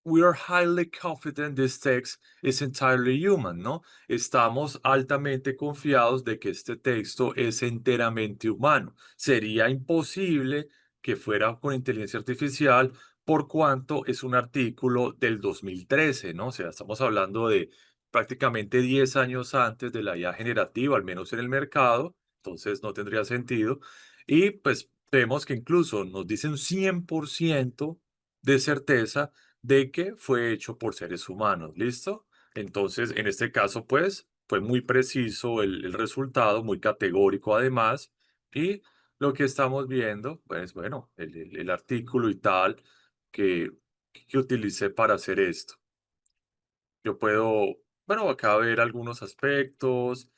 A: we are highly confident this text is entirely human, ¿no? Estamos altamente confiados de que este texto es enteramente humano. Sería imposible que fuera con inteligencia artificial por cuanto es un artículo del 2013, ¿no? O sea, estamos hablando de prácticamente 10 años antes de la IA generativa, al menos en el mercado, entonces no tendría sentido. Y pues vemos que incluso nos dicen 100% de certeza de que fue hecho por seres humanos, ¿listo? Entonces, en este caso, pues, fue muy preciso el resultado, muy categórico además, y lo que estamos viendo, pues, bueno, el artículo y tal que, que utilicé para hacer esto. Yo puedo, bueno, acá ver algunos aspectos,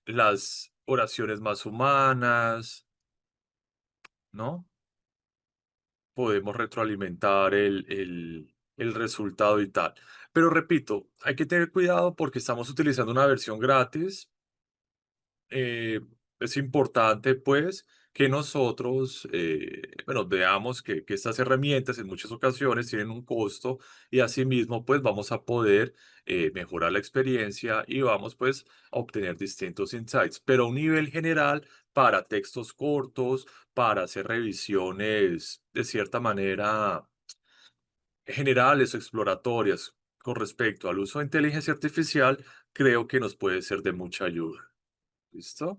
A: las oraciones más humanas, ¿no? Podemos retroalimentar el resultado y tal. Pero repito, hay que tener cuidado porque estamos utilizando una versión gratis. eh, es importante, pues, que nosotros, bueno, veamos que estas herramientas en muchas ocasiones tienen un costo y asimismo, pues, vamos a poder mejorar la experiencia y vamos, pues, a obtener distintos insights. Pero a un nivel general, para textos cortos, para hacer revisiones de cierta manera generales o exploratorias con respecto al uso de inteligencia artificial, creo que nos puede ser de mucha ayuda. ¿Listo?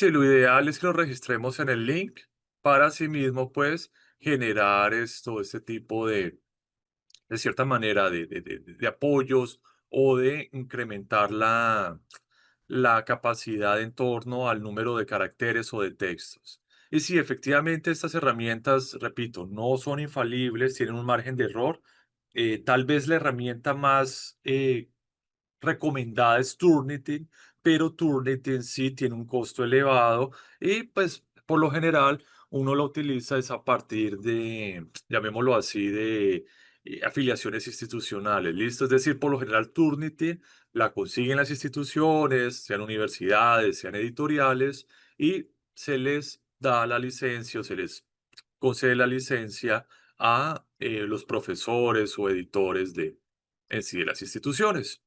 A: Sí, lo ideal es que nos registremos en el link para asimismo, pues, generar este tipo de cierta manera, de apoyos o de incrementar la capacidad en torno al número de caracteres o de textos. Y sí, efectivamente, estas herramientas, repito, no son infalibles, tienen un margen de error. Tal vez la herramienta más recomendada es Turnitin, pero Turnitin sí tiene un costo elevado y pues por lo general uno lo utiliza es a partir de, llamémoslo así, de afiliaciones institucionales, ¿listo? Es decir, por lo general Turnitin la consiguen las instituciones, sean universidades, sean editoriales, y se les da la licencia o se les concede la licencia a los profesores o editores de en sí de las instituciones.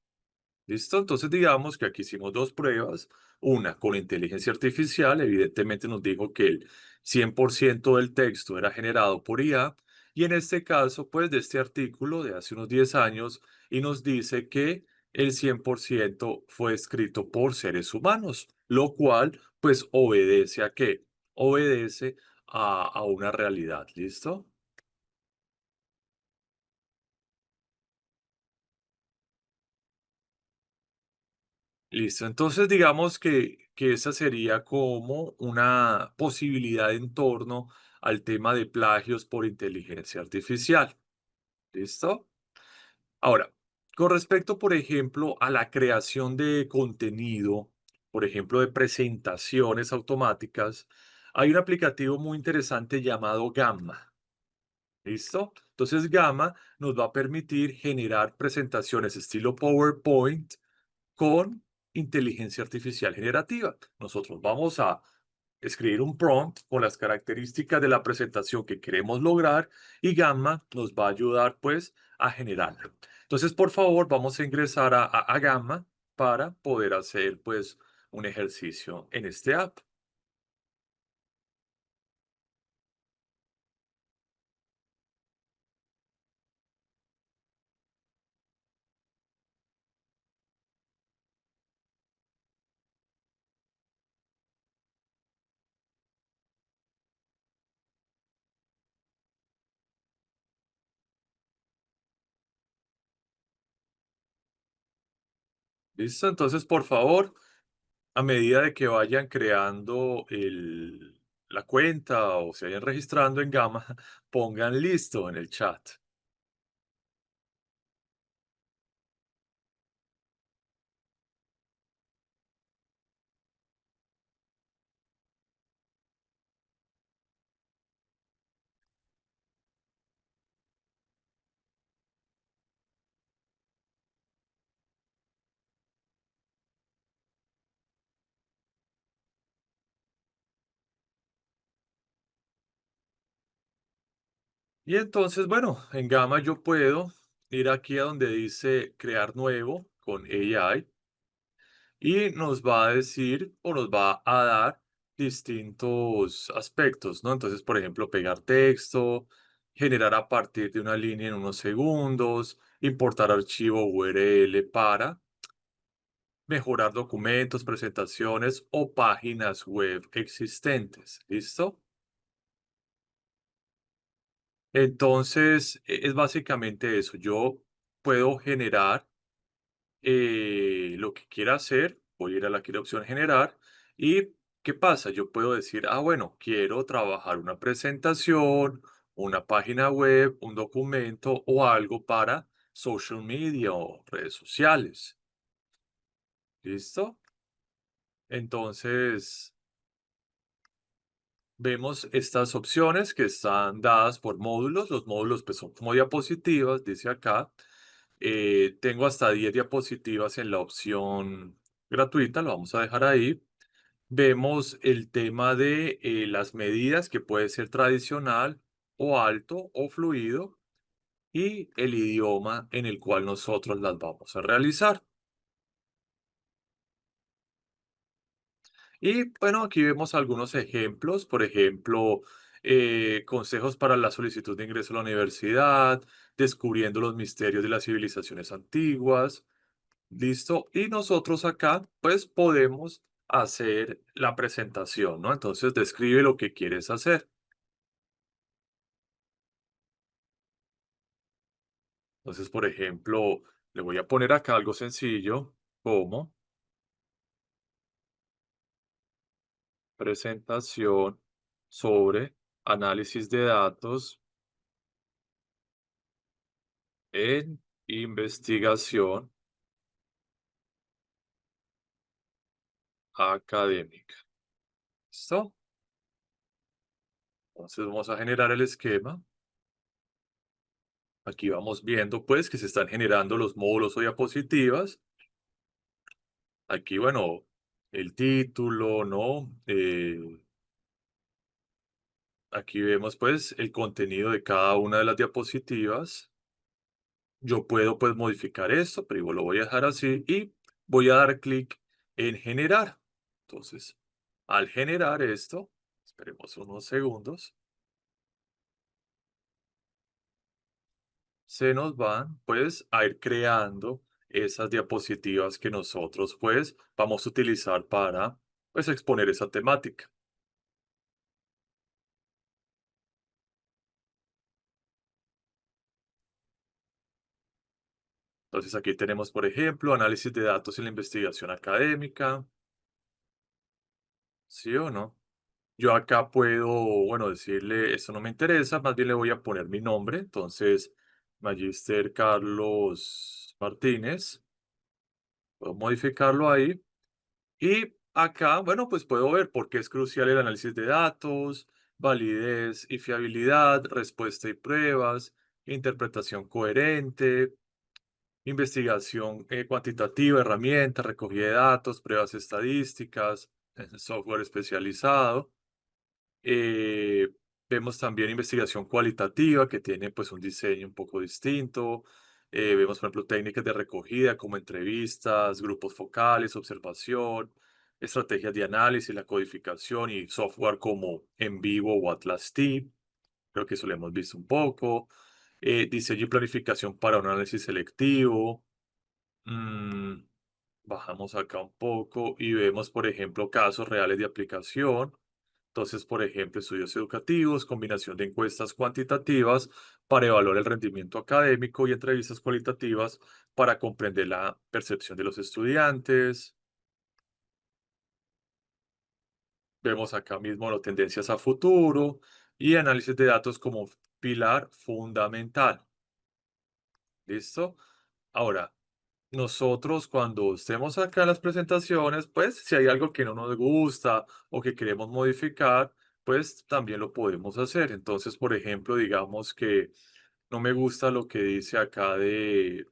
A: ¿Listo? Entonces digamos que aquí hicimos dos pruebas, una con inteligencia artificial, evidentemente nos dijo que el 100% del texto era generado por IA, y en este caso, pues de este artículo de hace unos 10 años, y nos dice que el 100% fue escrito por seres humanos, lo cual pues obedece a qué? Obedece a una realidad, ¿listo? Listo, entonces digamos que esa sería como una posibilidad en torno al tema de plagios por inteligencia artificial. ¿Listo? Ahora, con respecto, por ejemplo, a la creación de contenido, por ejemplo, de presentaciones automáticas, hay un aplicativo muy interesante llamado Gamma. ¿Listo? Entonces, Gamma nos va a permitir generar presentaciones estilo PowerPoint con inteligencia artificial generativa. Nosotros vamos a escribir un prompt con las características de la presentación que queremos lograr, y Gamma nos va a ayudar pues a generarlo. Entonces, por favor, vamos a ingresar a Gamma para poder hacer pues un ejercicio en este app. ¿Listo? Entonces, por favor, a medida de que vayan creando la cuenta o se vayan registrando en Gamma, pongan listo en el chat. Y entonces, bueno, en Gamma yo puedo ir aquí a donde dice crear nuevo con AI, y nos va a decir o nos va a dar distintos aspectos, ¿no? Entonces, por ejemplo, pegar texto, generar a partir de una línea en unos segundos, importar archivo URL para mejorar documentos, presentaciones o páginas web existentes. ¿Listo? Entonces, es básicamente eso. Yo puedo generar lo que quiera hacer, voy a ir a la quiero opción generar, y ¿qué pasa? Yo puedo decir, ah, bueno, quiero trabajar una presentación, una página web, un documento o algo para social media o redes sociales. ¿Listo? Entonces, vemos estas opciones que están dadas por módulos. Los módulos pues, son como diapositivas, dice acá. Tengo hasta 10 diapositivas en la opción gratuita, lo vamos a dejar ahí. Vemos el tema de las medidas, que puede ser tradicional o alto o fluido, y el idioma en el cual nosotros las vamos a realizar. Y bueno, aquí vemos algunos ejemplos, por ejemplo, consejos para la solicitud de ingreso a la universidad, descubriendo los misterios de las civilizaciones antiguas, ¿listo? Y nosotros acá, pues podemos hacer la presentación, ¿no? Entonces describe lo que quieres hacer. Entonces, por ejemplo, le voy a poner acá algo sencillo como presentación sobre análisis de datos en investigación académica. ¿Listo? Entonces vamos a generar el esquema. Aquí vamos viendo pues que se están generando los módulos o diapositivas. Aquí, bueno, el título, ¿no? Aquí vemos pues el contenido de cada una de las diapositivas. Yo puedo pues modificar esto, pero igual lo voy a dejar así y voy a dar clic en generar. Entonces, al generar esto, esperemos unos segundos, se nos van pues a ir creando esas diapositivas que nosotros pues vamos a utilizar para pues exponer esa temática. Entonces aquí tenemos, por ejemplo, análisis de datos en la investigación académica, ¿sí o no? Yo acá puedo, bueno, decirle, esto no me interesa, más bien le voy a poner mi nombre. Entonces, Magister Carlos Martínez, puedo modificarlo ahí. Y acá, bueno, pues puedo ver por qué es crucial el análisis de datos, validez y fiabilidad, respuesta y pruebas, interpretación coherente, investigación cuantitativa, herramientas, recogida de datos, pruebas estadísticas, software especializado. Eh, Vemos también investigación cualitativa que tiene pues un diseño un poco distinto. Vemos, por ejemplo, técnicas de recogida como entrevistas, grupos focales, observación, estrategias de análisis, la codificación y software como En Vivo o Atlas T. Creo que eso lo hemos visto un poco. Diseño y planificación para un análisis selectivo. Mm, Bajamos acá un poco y vemos, por ejemplo, casos reales de aplicación. Entonces, por ejemplo, estudios educativos, combinación de encuestas cuantitativas para evaluar el rendimiento académico y entrevistas cualitativas para comprender la percepción de los estudiantes. Vemos acá mismo las tendencias a futuro y análisis de datos como pilar fundamental. ¿Listo? Ahora, nosotros cuando estemos acá en las presentaciones, pues si hay algo que no nos gusta o que queremos modificar, pues también lo podemos hacer. Entonces, por ejemplo, digamos que no me gusta lo que dice acá de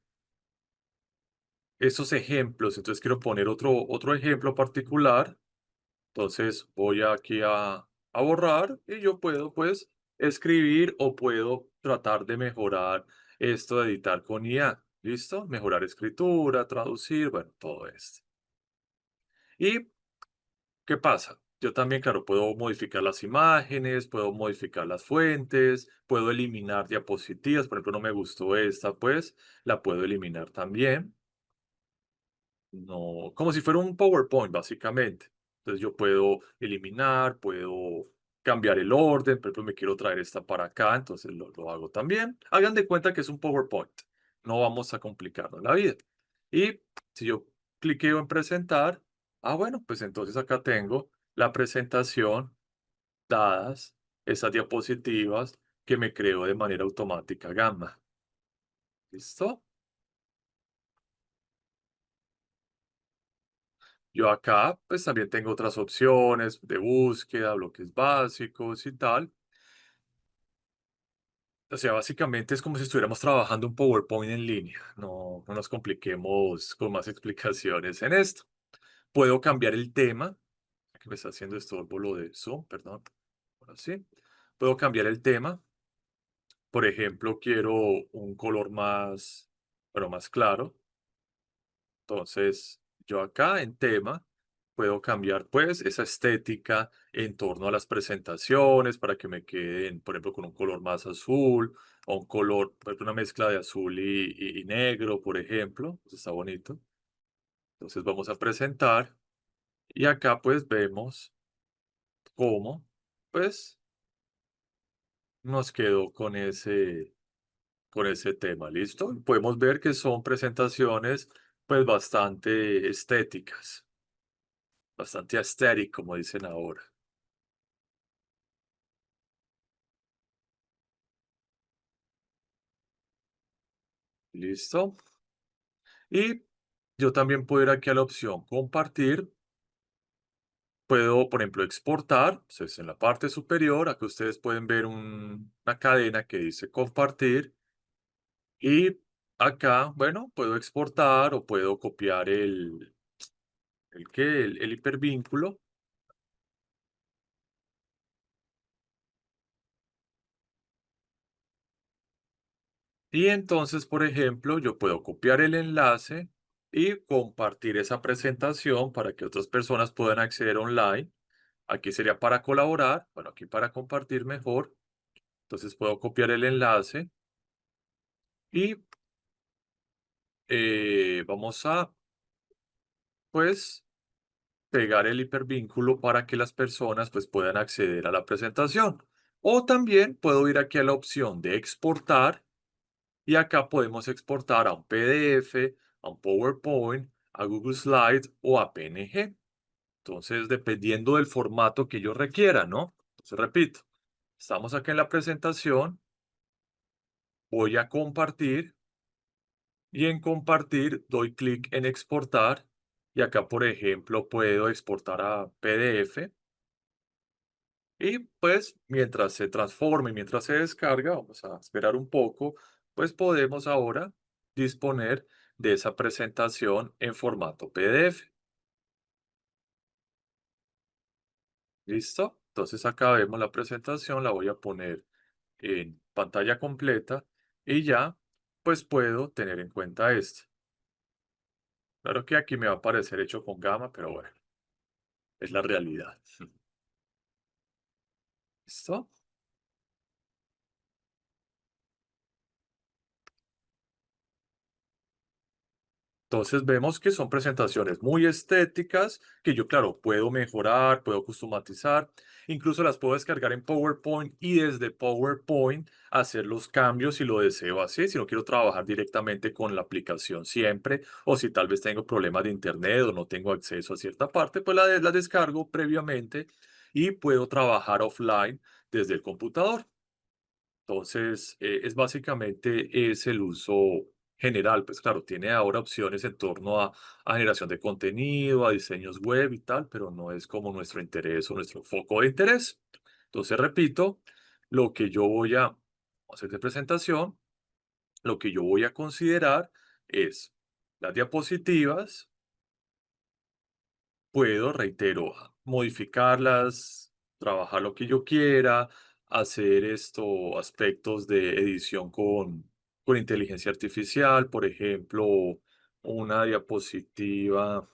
A: esos ejemplos, entonces quiero poner otro ejemplo particular. Entonces voy aquí a borrar y yo puedo pues escribir o puedo tratar de mejorar esto de editar con IA. ¿Listo? Mejorar escritura, traducir, bueno, todo esto. ¿Y qué pasa? Yo también, claro, puedo modificar las imágenes, puedo modificar las fuentes, puedo eliminar diapositivas. Por ejemplo, no me gustó esta, pues la puedo eliminar también. No, como si fuera un PowerPoint, básicamente. Entonces yo puedo eliminar, puedo cambiar el orden, por ejemplo, me quiero traer esta para acá, entonces lo hago también. Hagan de cuenta que es un PowerPoint. No vamos a complicarnos la vida. Y si yo cliqueo en presentar, bueno, pues entonces acá tengo la presentación dadas esas diapositivas que me creo de manera automática Gamma. ¿Listo? Yo acá, pues también tengo otras opciones de búsqueda, bloques básicos y tal. O sea, básicamente es como si estuviéramos trabajando un PowerPoint en línea. No, no nos compliquemos con más explicaciones en esto. Puedo cambiar el tema, que me está haciendo estorbo lo de Zoom, perdón. Ahora sí. Puedo cambiar el tema. Por ejemplo, quiero un color más, bueno, más claro. Entonces, yo acá en tema puedo cambiar pues esa estética en torno a las presentaciones para que me queden, por ejemplo, con un color más azul o un color, por ejemplo, una mezcla de azul y negro, por ejemplo. Eso está bonito. Entonces vamos a presentar Y acá pues vemos cómo pues nos quedó con ese tema, ¿listo? Podemos ver que son presentaciones pues bastante estéticas, bastante aesthetic, como dicen ahora. ¿Listo? Y yo también puedo ir aquí a la opción compartir. Puedo, por ejemplo, exportar. Entonces, en la parte superior, aquí ustedes pueden ver una cadena que dice compartir. Y acá, bueno, puedo exportar o puedo copiar el hipervínculo. Y entonces, por ejemplo, yo puedo copiar el enlace y compartir esa presentación para que otras personas puedan acceder online. Aquí sería para colaborar, bueno, aquí para compartir mejor. Entonces puedo copiar el enlace y vamos a, pues, pegar el hipervínculo para que las personas pues puedan acceder a la presentación. O también puedo ir aquí a la opción de exportar y acá podemos exportar a un PDF, a un PowerPoint, a Google Slide o a PNG. Entonces, dependiendo del formato que yo requiera, ¿no? Entonces, repito, estamos aquí en la presentación, voy a compartir y en compartir doy clic en exportar y acá, por ejemplo, puedo exportar a PDF y pues mientras se transforma y mientras se descarga, vamos a esperar un poco, pues podemos ahora disponer de esa presentación en formato PDF. ¿Listo? Entonces acá vemos la presentación, la voy a poner en pantalla completa y ya pues puedo tener en cuenta esto. Claro que aquí me va a aparecer hecho con gama, pero bueno, es la realidad. ¿Listo? Entonces vemos que son presentaciones muy estéticas que yo, claro, puedo mejorar, puedo customizar, incluso las puedo descargar en PowerPoint y desde PowerPoint hacer los cambios si lo deseo así, si no quiero trabajar directamente con la aplicación siempre, o si tal vez tengo problemas de internet o no tengo acceso a cierta parte, pues la descargo previamente y puedo trabajar offline desde el computador. Entonces, es básicamente es el uso general. Pues claro, tiene ahora opciones en torno a generación de contenido, a diseños web y tal, pero no es como nuestro interés o nuestro foco de interés. Entonces, repito, lo que yo voy a hacer de presentación, lo que yo voy a considerar es las diapositivas. Puedo, reitero, modificarlas, trabajar lo que yo quiera, hacer esto, aspectos de edición con inteligencia artificial, por ejemplo, una diapositiva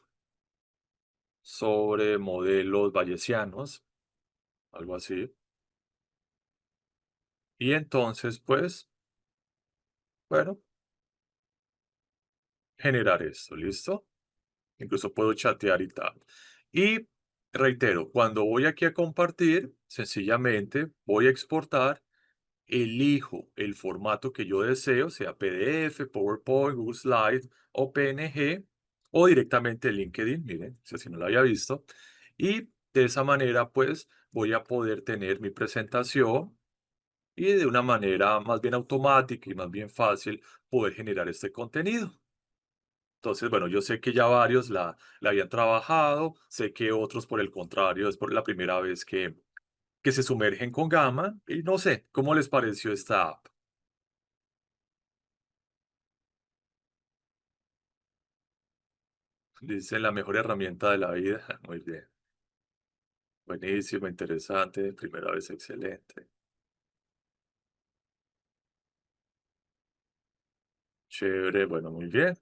A: sobre modelos bayesianos, algo así. Y entonces, pues, bueno, generar esto, ¿listo? Incluso puedo chatear y tal. Y reitero, cuando voy aquí a compartir, sencillamente voy a exportar, elijo el formato que yo deseo, sea PDF, PowerPoint, Google Slide o PNG, o directamente LinkedIn, miren, si así no lo había visto. Y de esa manera, pues, voy a poder tener mi presentación y de una manera más bien automática y más bien fácil poder generar este contenido. Entonces, bueno, yo sé que ya varios la habían trabajado, sé que otros, por el contrario, es por la primera vez que se sumergen con Gamma y no sé, ¿cómo les pareció esta app? Dice la mejor herramienta de la vida. Muy bien. Buenísimo, interesante. Primera vez, excelente. Chévere, bueno, muy bien.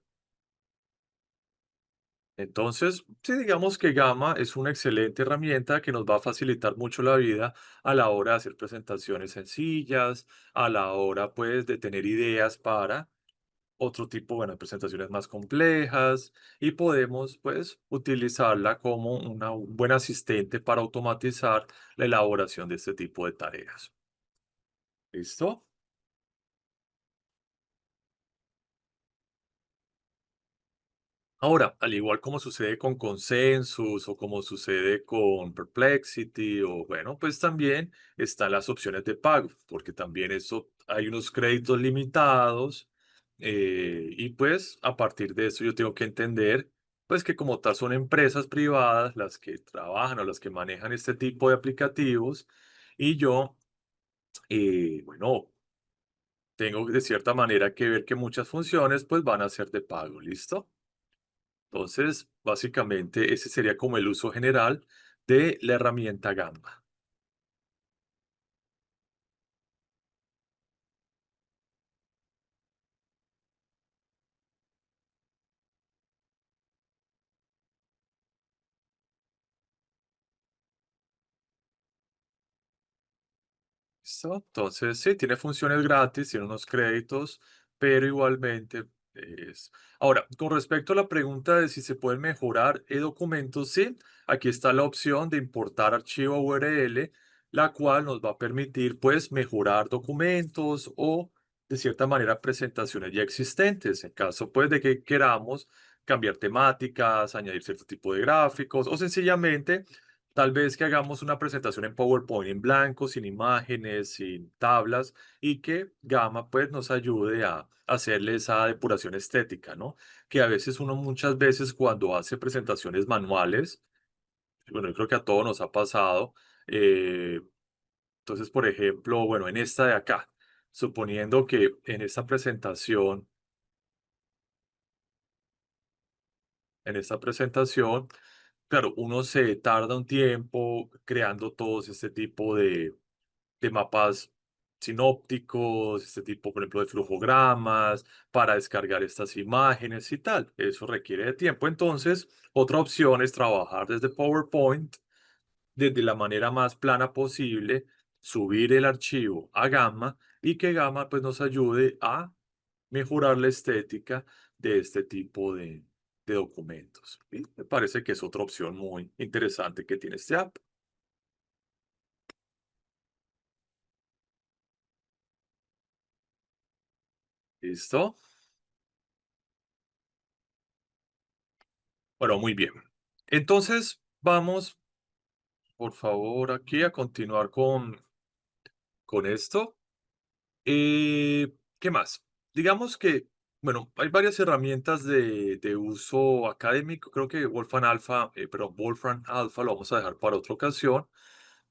A: Entonces, sí, digamos que Gamma es una excelente herramienta que nos va a facilitar mucho la vida a la hora de hacer presentaciones sencillas, a la hora, pues, de tener ideas para otro tipo, bueno, de presentaciones más complejas y podemos, pues, utilizarla como un buen asistente para automatizar la elaboración de este tipo de tareas. ¿Listo? Ahora, al igual como sucede con Consensus o como sucede con Perplexity o bueno, pues también están las opciones de pago, porque también eso hay unos créditos limitados y pues a partir de eso yo tengo que entender pues que como tal son empresas privadas las que trabajan o las que manejan este tipo de aplicativos y yo, bueno, tengo de cierta manera que ver que muchas funciones pues van a ser de pago, ¿listo? Entonces, básicamente, ese sería como el uso general de la herramienta Gamma. ¿Listo? Entonces, sí, tiene funciones gratis, tiene unos créditos, pero igualmente es... Ahora, con respecto a la pregunta de si se pueden mejorar documentos, sí, aquí está la opción de importar archivo URL, la cual nos va a permitir, pues, mejorar documentos o, de cierta manera, presentaciones ya existentes, en caso, pues, de que queramos cambiar temáticas, añadir cierto tipo de gráficos o sencillamente tal vez que hagamos una presentación en PowerPoint en blanco, sin imágenes, sin tablas, y que Gamma pues nos ayude a hacerle esa depuración estética, ¿no? Que a veces uno muchas veces cuando hace presentaciones manuales, bueno, yo creo que a todos nos ha pasado, eh, entonces, por ejemplo, bueno, en esta de acá, suponiendo que en esta presentación, claro, uno se tarda un tiempo creando todos este tipo de mapas sinópticos, este tipo, por ejemplo, de flujogramas, para descargar estas imágenes y tal. Eso requiere de tiempo. Entonces, otra opción es trabajar desde PowerPoint, desde la manera más plana posible, subir el archivo a Gamma y que Gamma pues, nos ayude a mejorar la estética de este tipo de documentos. Y me parece que es otra opción muy interesante que tiene este app. ¿Listo? Bueno, muy bien. Entonces, vamos, por favor, aquí a continuar con esto. ¿Qué más? Digamos que, bueno, hay varias herramientas de uso académico. Creo que Wolfram Alpha lo vamos a dejar para otra ocasión.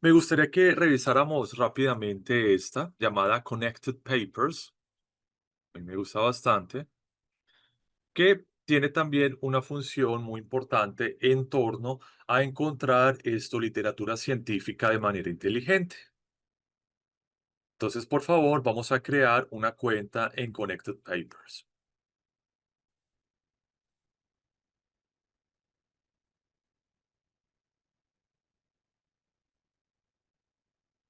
A: Me gustaría que revisáramos rápidamente esta llamada Connected Papers. A mí me gusta bastante. Que tiene también una función muy importante en torno a encontrar esto, literatura científica de manera inteligente. Entonces, por favor, vamos a crear una cuenta en Connected Papers.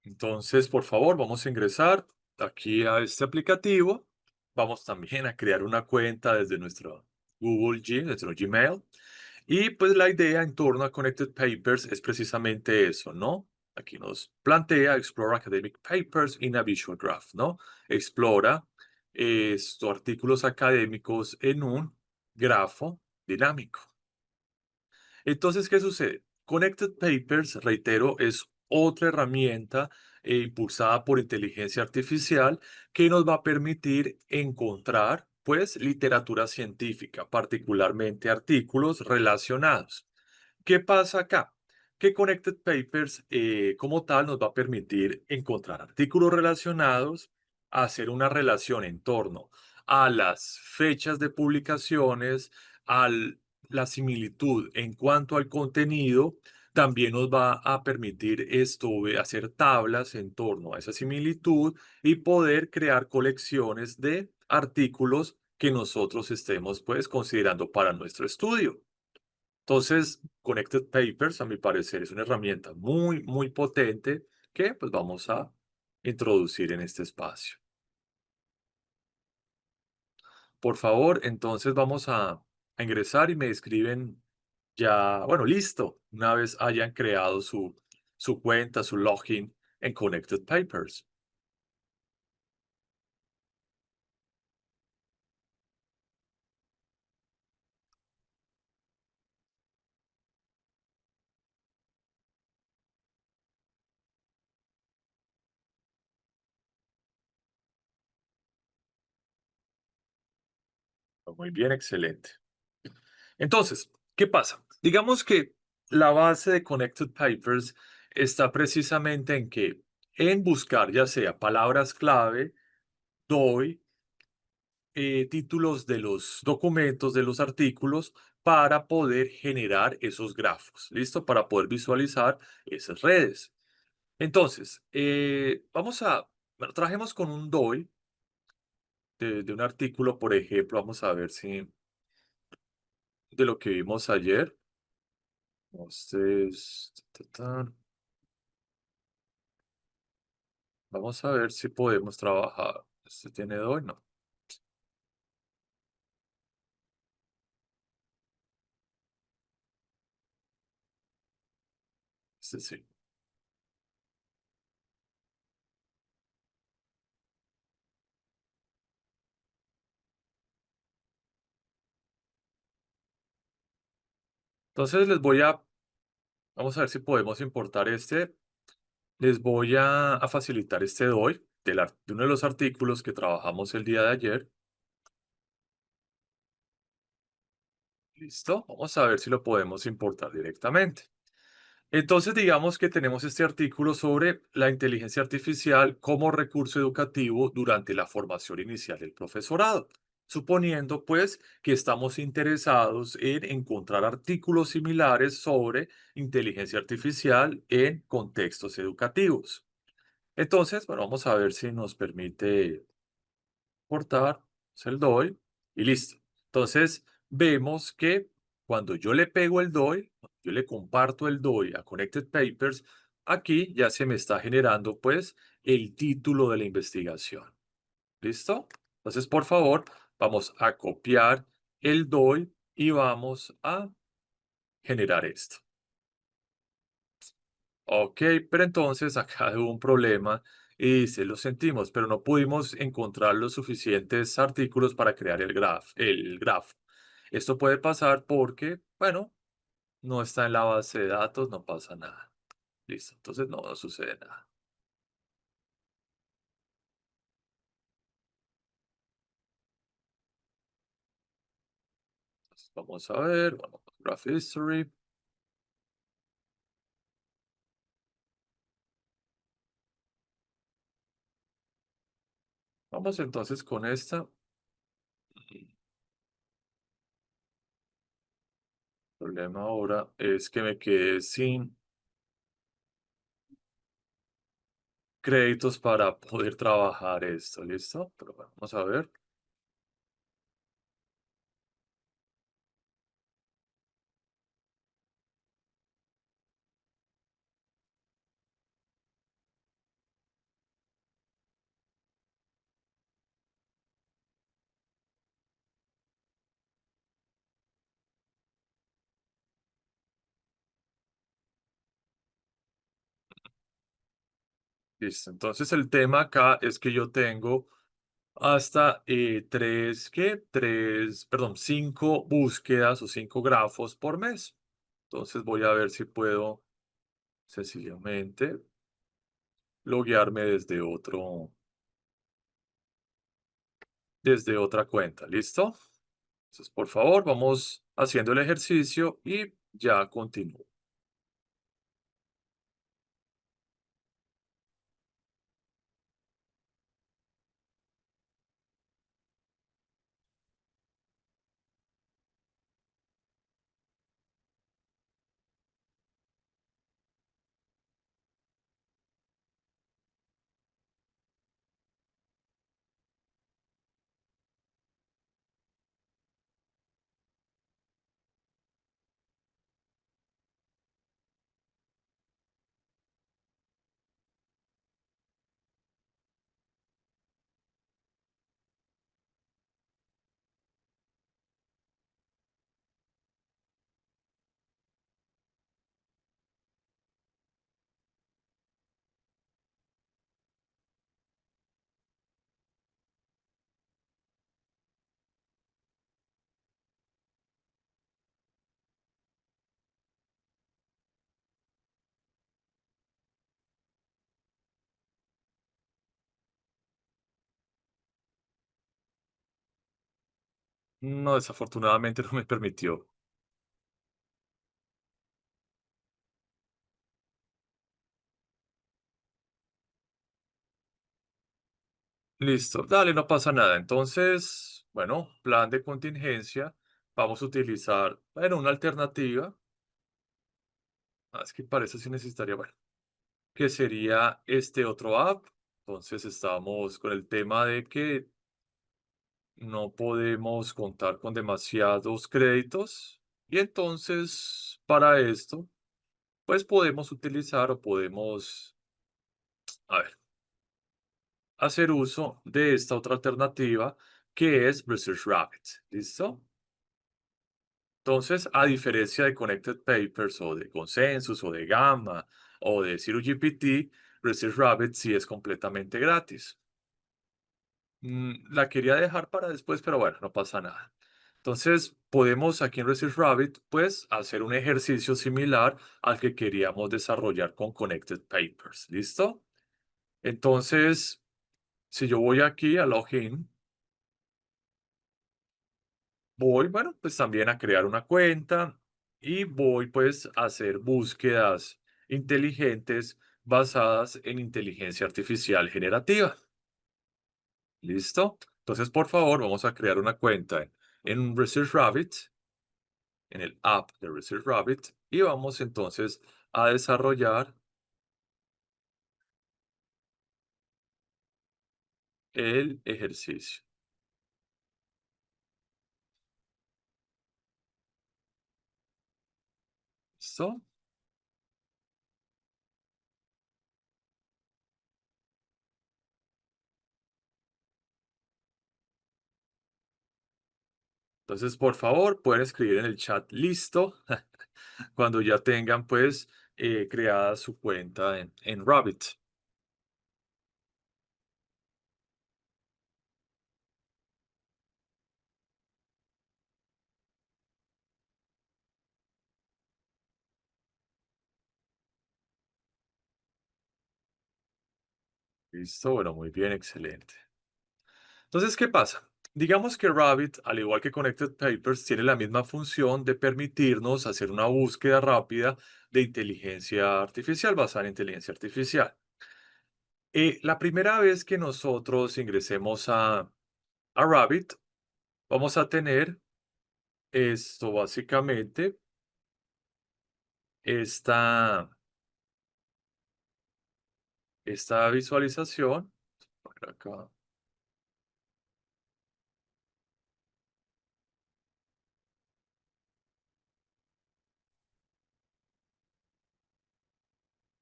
A: Entonces, por favor, vamos a ingresar aquí a este aplicativo. Vamos también a crear una cuenta desde nuestro nuestro Gmail. Y pues la idea en torno a Connected Papers es precisamente eso, ¿no? Aquí nos plantea Explore Academic Papers in a Visual Graph, ¿no? Explora estos artículos académicos en un grafo dinámico. Entonces, ¿qué sucede? Connected Papers, reitero, es otra herramienta impulsada por inteligencia artificial que nos va a permitir encontrar, pues, literatura científica, particularmente artículos relacionados. ¿Qué pasa acá? Que Connected Papers como tal nos va a permitir encontrar artículos relacionados, hacer una relación en torno a las fechas de publicaciones, a la similitud en cuanto al contenido, también nos va a permitir esto, hacer tablas en torno a esa similitud y poder crear colecciones de artículos que nosotros estemos pues considerando para nuestro estudio. Entonces, Connected Papers, a mi parecer, es una herramienta muy, muy potente que pues vamos a introducir en este espacio. por favor, entonces vamos a ingresar y me escriben ya, bueno, listo, una vez hayan creado su cuenta, su login en Connected Papers. Muy bien, excelente. Entonces, ¿qué pasa? Digamos que la base de Connected Papers está precisamente en que en buscar ya sea palabras clave, doy títulos de los documentos, de los artículos, para poder generar esos grafos, ¿listo? Para poder visualizar esas redes. Entonces, bueno, trabajemos con un DOI de un artículo, por ejemplo, vamos a ver si de lo que vimos ayer. Entonces, vamos a ver si podemos trabajar. ¿Este tiene DOI? No. Este sí. Entonces vamos a ver si podemos importar este. Les voy a facilitar este DOI de uno de los artículos que trabajamos el día de ayer. Listo. Vamos a ver si lo podemos importar directamente. Entonces, digamos que tenemos este artículo sobre la inteligencia artificial como recurso educativo durante la formación inicial del profesorado, suponiendo pues que estamos interesados en encontrar artículos similares sobre inteligencia artificial en contextos educativos. Entonces, bueno, vamos a ver si nos permite cortar, es el DOI y listo. Entonces, vemos que cuando yo le pego el DOI, yo le comparto el DOI a Connected Papers, aquí ya se me está generando pues el título de la investigación. ¿Listo? Entonces, por favor, vamos a copiar el DOI y vamos a generar esto. Ok, pero entonces acá hubo un problema y dice, lo sentimos, pero no pudimos encontrar los suficientes artículos para crear el graph. Esto puede pasar porque, bueno, no está en la base de datos, no pasa nada. Listo, entonces no sucede nada. Entonces, vamos a ver, bueno, Graph History. Vamos entonces con esta. El problema ahora es que me quedé sin créditos para poder trabajar esto, ¿listo? Pero bueno, vamos a ver. Listo. Entonces el tema acá es que yo tengo hasta perdón, 5 búsquedas o 5 grafos por mes. Entonces voy a ver si puedo sencillamente loguearme desde otra cuenta. ¿Listo? Entonces, por favor, vamos haciendo el ejercicio y ya continúo. No, desafortunadamente no me permitió. Listo, dale, no pasa nada. Entonces, bueno, plan de contingencia. Vamos a utilizar, bueno, una alternativa. Es que para eso sí necesitaría, bueno, que sería este otro app. Entonces, estamos con el tema de que no podemos contar con demasiados créditos. Y entonces, para esto, pues podemos utilizar o podemos, a ver, hacer uso de esta otra alternativa que es Research Rabbit. ¿Listo? Entonces, a diferencia de Connected Papers o de Consensus o de Gamma o de ZeroGPT, Research Rabbit sí es completamente gratis. La quería dejar para después, pero bueno, no pasa nada. Entonces, podemos aquí en Research Rabbit, pues, hacer un ejercicio similar al que queríamos desarrollar con Connected Papers. ¿Listo? Entonces, si yo voy aquí a Login, voy, bueno, pues también a crear una cuenta y voy pues a hacer búsquedas inteligentes basadas en inteligencia artificial generativa. ¿Listo? Entonces, por favor, vamos a crear una cuenta en Research Rabbit, en el app de Research Rabbit, y vamos entonces a desarrollar el ejercicio. ¿Listo? Entonces, por favor, pueden escribir en el chat listo cuando ya tengan pues creada su cuenta en Rabbit. Listo, bueno, muy bien, excelente. Entonces, ¿qué pasa? Digamos que Rabbit, al igual que Connected Papers, tiene la misma función de permitirnos hacer una búsqueda rápida de inteligencia artificial, basada en inteligencia artificial. La primera vez que nosotros ingresemos a Rabbit, vamos a tener esto básicamente, esta, esta visualización. Por acá,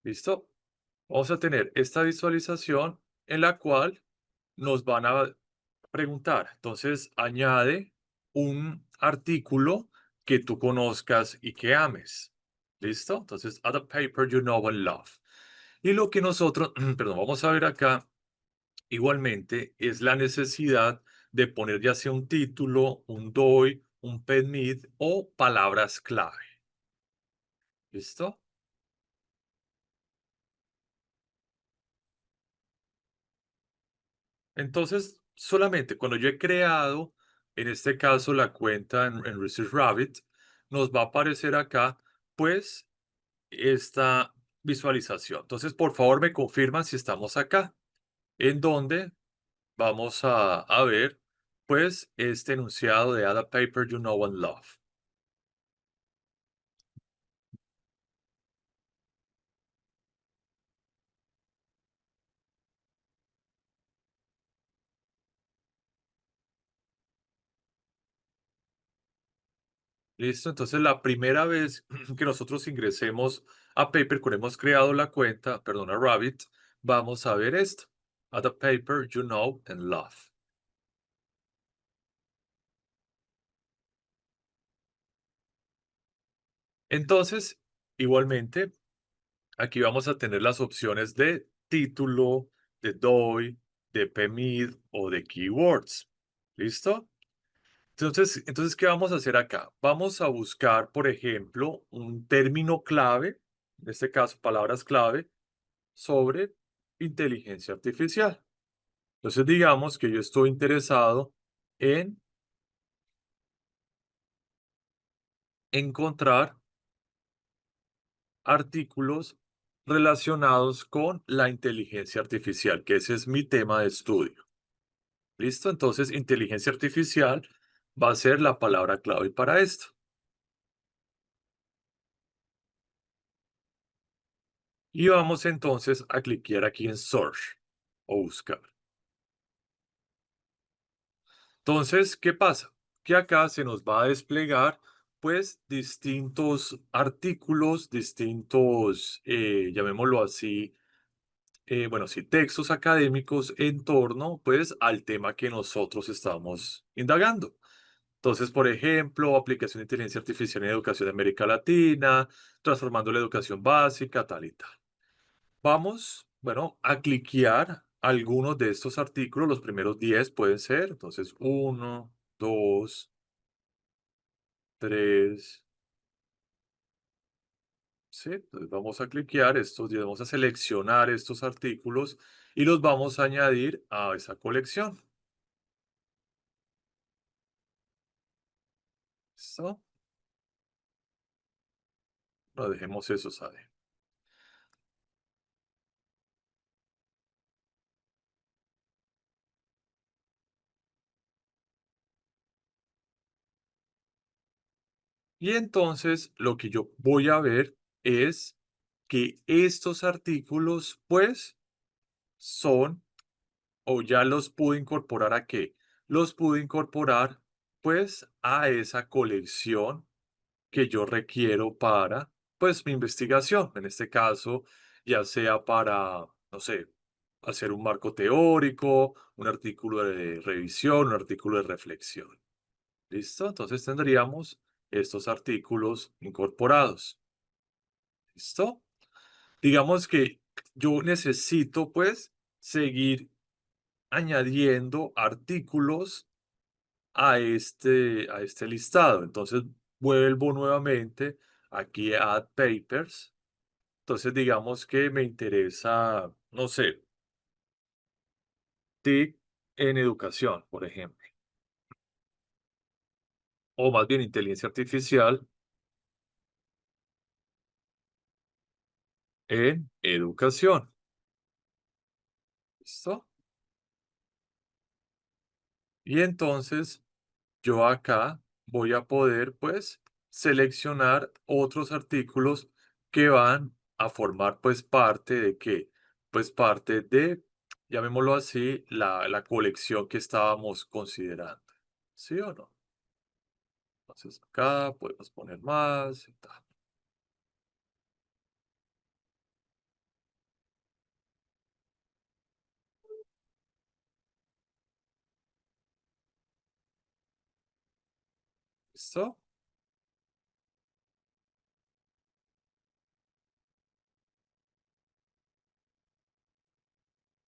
A: ¿listo? Vamos a tener esta visualización en la cual nos van a preguntar. Entonces, añade un artículo que tú conozcas y que ames. ¿Listo? Entonces, add a paper you know and love. Y lo que nosotros, perdón, vamos a ver acá igualmente es la necesidad de poner ya sea un título, un DOI, un PEDMID o palabras clave. ¿Listo? Entonces, solamente cuando yo he creado, en este caso, la cuenta en Research Rabbit, nos va a aparecer acá, pues, esta visualización. Entonces, por favor, me confirman si estamos acá, en donde vamos a ver, pues, este enunciado de Add a Paper You Know and Love. ¿Listo? Entonces, la primera vez que nosotros ingresemos a Papercore, hemos creado la cuenta, perdón, a Rabbit, vamos a ver esto. Add a paper you know and love. Entonces, igualmente, aquí vamos a tener las opciones de título, de DOI, de PMID o de keywords. ¿Listo? Entonces, ¿qué vamos a hacer acá? Vamos a buscar, por ejemplo, un término clave, en este caso, palabras clave, sobre inteligencia artificial. Entonces, digamos que yo estoy interesado en encontrar artículos relacionados con la inteligencia artificial, que ese es mi tema de estudio. ¿Listo? Entonces, inteligencia artificial va a ser la palabra clave para esto. Y vamos entonces a cliquear aquí en Search o buscar. Entonces, ¿qué pasa? Que acá se nos va a desplegar pues distintos artículos, distintos, llamémoslo así, bueno, sí, textos académicos en torno pues al tema que nosotros estamos indagando. Entonces, por ejemplo, aplicación de inteligencia artificial en educación de América Latina, transformando la educación básica, tal y tal. Vamos, bueno, a cliquear algunos de estos artículos, los primeros 10 pueden ser, entonces uno, 2, 3, ¿sí? Entonces vamos a cliquear estos 10, vamos a seleccionar estos artículos y los vamos a añadir a esa colección. ¿Listo? No dejemos eso, ¿sale? Y entonces lo que yo voy a ver es que estos artículos, pues, son, o ya los pude incorporar a qué, los pude incorporar, pues, a esa colección que yo requiero para, pues, mi investigación. En este caso, ya sea para, no sé, hacer un marco teórico, un artículo de revisión, un artículo de reflexión. ¿Listo? Entonces tendríamos estos artículos incorporados. ¿Listo? Digamos que yo necesito, pues, seguir añadiendo artículos a este listado. Entonces, vuelvo nuevamente aquí a Add Papers. Entonces, digamos que me interesa, no sé, TIC en educación, por ejemplo, o más bien inteligencia artificial en educación. ¿Listo? Y entonces yo acá voy a poder, pues, seleccionar otros artículos que van a formar, pues, parte de qué, pues, parte de, llamémoslo así, la colección que estábamos considerando. ¿Sí o no? Entonces acá podemos poner más y tal. ¿Listo?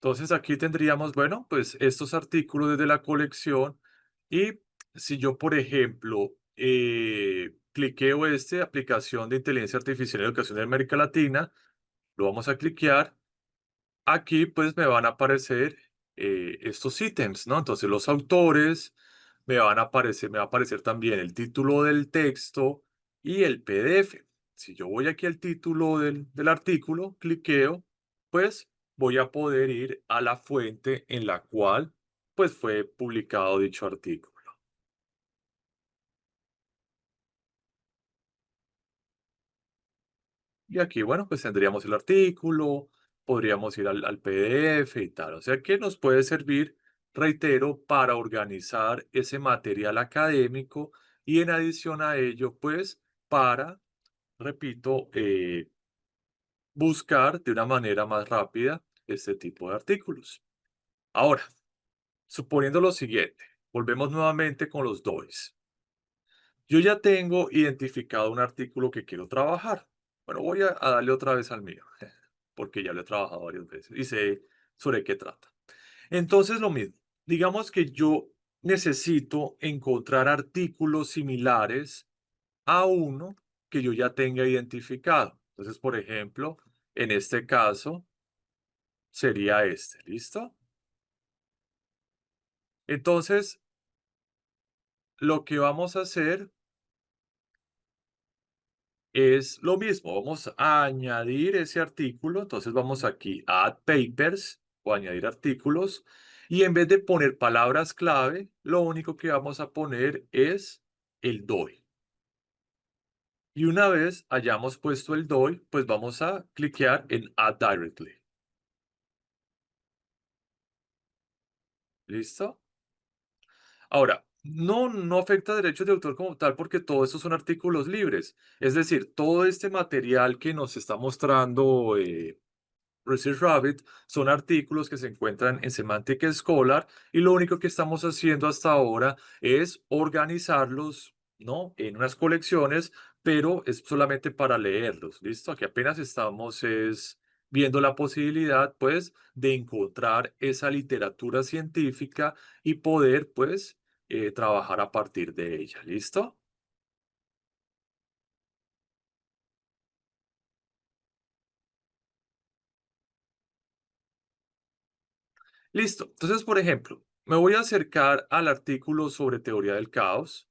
A: Entonces aquí tendríamos, bueno, pues estos artículos desde la colección y si yo, por ejemplo, cliqueo este, aplicación de inteligencia artificial en educación de América Latina, lo vamos a cliquear. Aquí pues me van a aparecer estos ítems, ¿no? Entonces los autores, me van a aparecer, me va a aparecer también el título del texto y el PDF. Si yo voy aquí al título del artículo, cliqueo, pues voy a poder ir a la fuente en la cual pues fue publicado dicho artículo. Y aquí, bueno, pues tendríamos el artículo, podríamos ir al PDF y tal. O sea que nos puede servir, reitero, para organizar ese material académico y en adición a ello, pues para, repito, buscar de una manera más rápida este tipo de artículos. Ahora, suponiendo lo siguiente, volvemos nuevamente con los DOIs. Yo ya tengo identificado un artículo que quiero trabajar. Bueno, voy a darle otra vez al mío, porque ya lo he trabajado varias veces y sé sobre qué trata. Entonces, lo mismo. Digamos que yo necesito encontrar artículos similares a uno que yo ya tenga identificado. Entonces, por ejemplo, en este caso sería este, ¿listo? Entonces, lo que vamos a hacer es lo mismo, vamos a añadir ese artículo, entonces vamos aquí a Add Papers o añadir artículos y en vez de poner palabras clave, lo único que vamos a poner es el DOI. Y una vez hayamos puesto el DOI, pues vamos a cliquear en Add Directly. ¿Listo? Ahora, no afecta a derechos de autor como tal porque todo eso son artículos libres. Es decir, todo este material que nos está mostrando Research Rabbit son artículos que se encuentran en Semantic Scholar y lo único que estamos haciendo hasta ahora es organizarlos, ¿no? En unas colecciones, pero es solamente para leerlos, ¿listo? Aquí apenas estamos es viendo la posibilidad, pues, de encontrar esa literatura científica y poder, pues, trabajar a partir de ella, ¿listo? Listo. Entonces, por ejemplo, me voy a acercar al artículo sobre teoría del caos.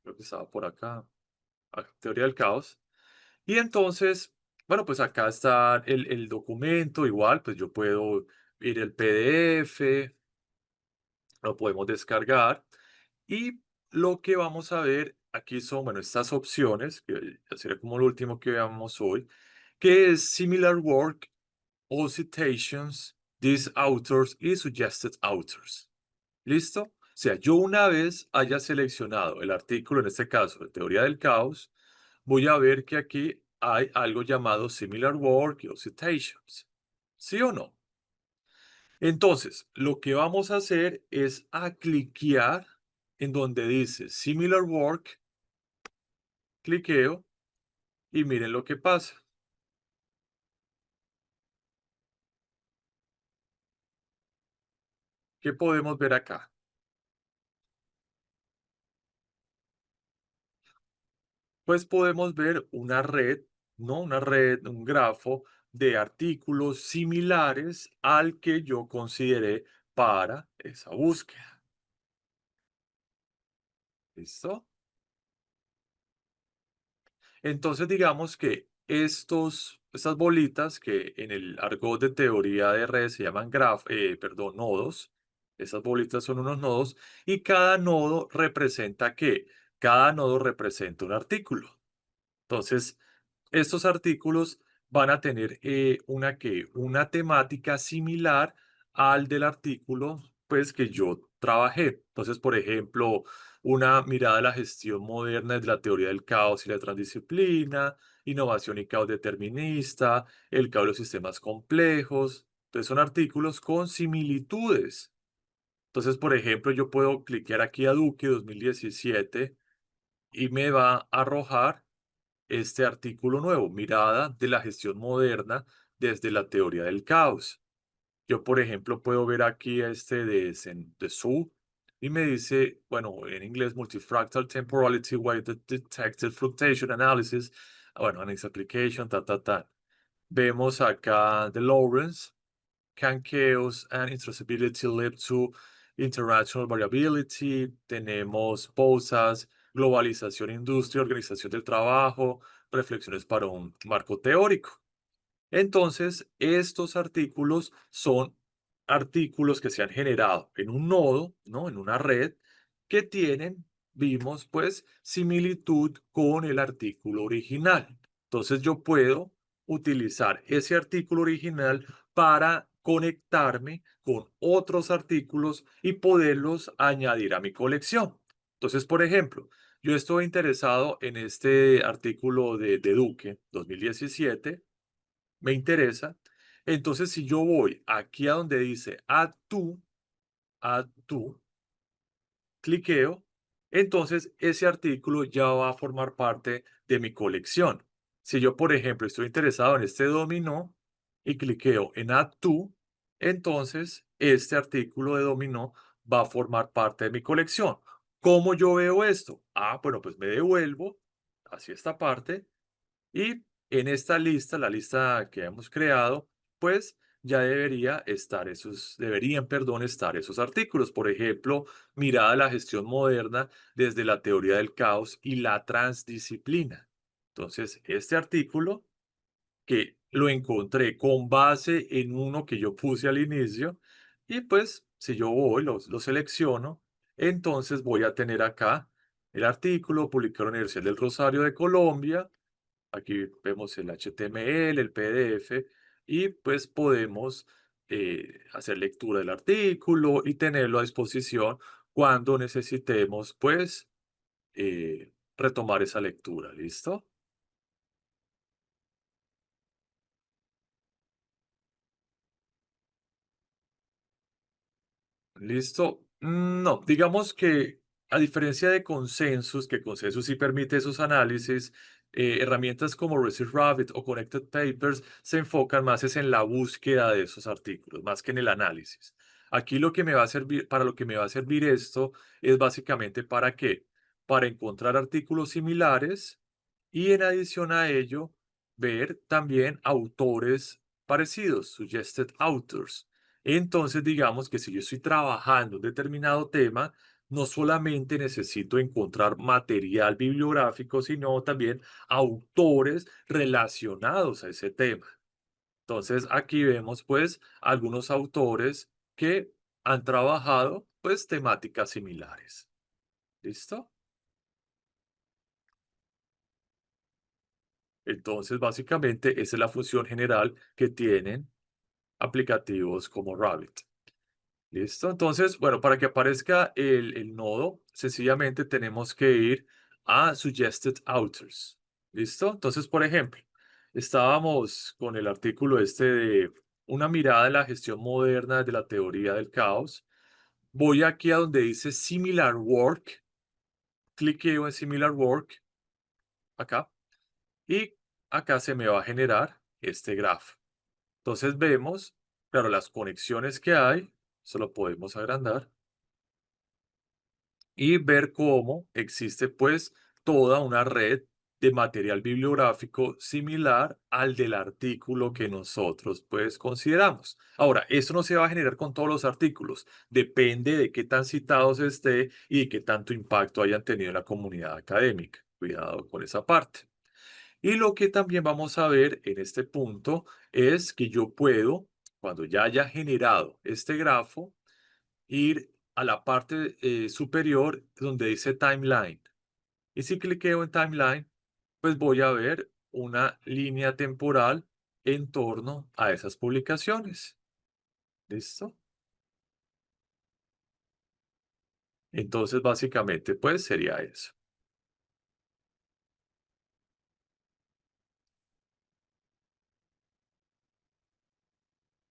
A: Creo que estaba por acá, teoría del caos. Y entonces, bueno, pues acá está el documento, igual, pues yo puedo ir el PDF, lo podemos descargar. Y lo que vamos a ver aquí son, bueno, estas opciones, que ya sería como lo último que veamos hoy, que es similar work, all citations, these authors y suggested authors. ¿Listo? O sea, yo una vez haya seleccionado el artículo, en este caso, de teoría del caos, voy a ver que aquí hay algo llamado similar work o citations. ¿Sí o no? Entonces, lo que vamos a hacer es a cliquear en donde dice similar work, cliqueo y miren lo que pasa. ¿Qué podemos ver acá? Pues podemos ver una red, ¿no? Una red, un grafo de artículos similares al que yo consideré para esa búsqueda. ¿Listo? Entonces, digamos que estas bolitas que en el argot de teoría de redes se llaman perdón, nodos, esas bolitas son unos nodos y cada nodo representa ¿qué? Cada nodo representa un artículo. Entonces, estos artículos van a tener una temática similar al del artículo pues, que yo trabajé. Entonces, por ejemplo, una mirada a la gestión moderna de la teoría del caos y la transdisciplina, innovación y caos determinista, el caos de los sistemas complejos. Entonces, son artículos con similitudes. Entonces, por ejemplo, yo puedo cliquear aquí a Duque 2017 y me va a arrojar este artículo nuevo, mirada de la gestión moderna desde la teoría del caos. Yo, por ejemplo, puedo ver aquí este de Su y me dice, bueno, en inglés, Multifractal Temporality Weighted Detected Fluctuation Analysis, bueno, and its application, ta. Vemos acá de Lawrence, can chaos and intractability lead to interactional variability? Tenemos POSAS, globalización, industria, organización del trabajo, reflexiones para un marco teórico. Entonces, estos artículos son artículos que se han generado en un nodo, ¿no? En una red, que tienen, vimos, pues, similitud con el artículo original. Entonces, yo puedo utilizar ese artículo original para conectarme con otros artículos y poderlos añadir a mi colección. Entonces, por ejemplo, yo estoy interesado en este artículo de Duque 2017, me interesa. Entonces, si yo voy aquí a donde dice Add to, cliqueo, entonces ese artículo ya va a formar parte de mi colección. Si yo, por ejemplo, estoy interesado en este dominó y cliqueo en Add to, entonces este artículo de dominó va a formar parte de mi colección. ¿Cómo yo veo esto? Ah, bueno, pues me devuelvo hacia esta parte y en esta lista, la lista que hemos creado, pues ya deberían, perdón, estar esos artículos. Por ejemplo, mirada a la gestión moderna desde la teoría del caos y la transdisciplina. Entonces, este artículo que lo encontré con base en uno que yo puse al inicio y pues si yo voy, lo selecciono, entonces voy a tener acá el artículo publicado en la Universidad del Rosario de Colombia. Aquí vemos el HTML, el PDF y pues podemos hacer lectura del artículo y tenerlo a disposición cuando necesitemos pues retomar esa lectura. ¿Listo? ¿Listo? No, digamos que a diferencia de Consensus, que Consensus sí permite esos análisis, herramientas como Research Rabbit o Connected Papers se enfocan más es en la búsqueda de esos artículos, más que en el análisis. Aquí lo que me va a servir, para lo que me va a servir esto es básicamente para qué, para encontrar artículos similares y en adición a ello, ver también autores parecidos, suggested authors. Entonces, digamos que si yo estoy trabajando un determinado tema, no solamente necesito encontrar material bibliográfico, sino también autores relacionados a ese tema. Entonces, aquí vemos pues algunos autores que han trabajado pues temáticas similares. ¿Listo? Entonces, básicamente, esa es la función general que tienen aplicativos como Rabbit. ¿Listo? Entonces, bueno, para que aparezca el nodo, sencillamente tenemos que ir a Suggested Authors. ¿Listo? Entonces, por ejemplo, estábamos con el artículo este de una mirada de la gestión moderna de la teoría del caos. Voy aquí a donde dice Similar Work, cliqueo en Similar Work, acá, y acá se me va a generar este grafo. Entonces vemos, claro, las conexiones que hay, eso lo podemos agrandar y ver cómo existe pues toda una red de material bibliográfico similar al del artículo que nosotros pues consideramos. Ahora, eso no se va a generar con todos los artículos, depende de qué tan citados esté y de qué tanto impacto hayan tenido en la comunidad académica. Cuidado con esa parte. Y lo que también vamos a ver en este punto es que yo puedo, cuando ya haya generado este grafo, ir a la parte superior donde dice timeline. Y si cliqueo en timeline, pues voy a ver una línea temporal en torno a esas publicaciones. ¿Listo? Entonces, básicamente, pues sería eso.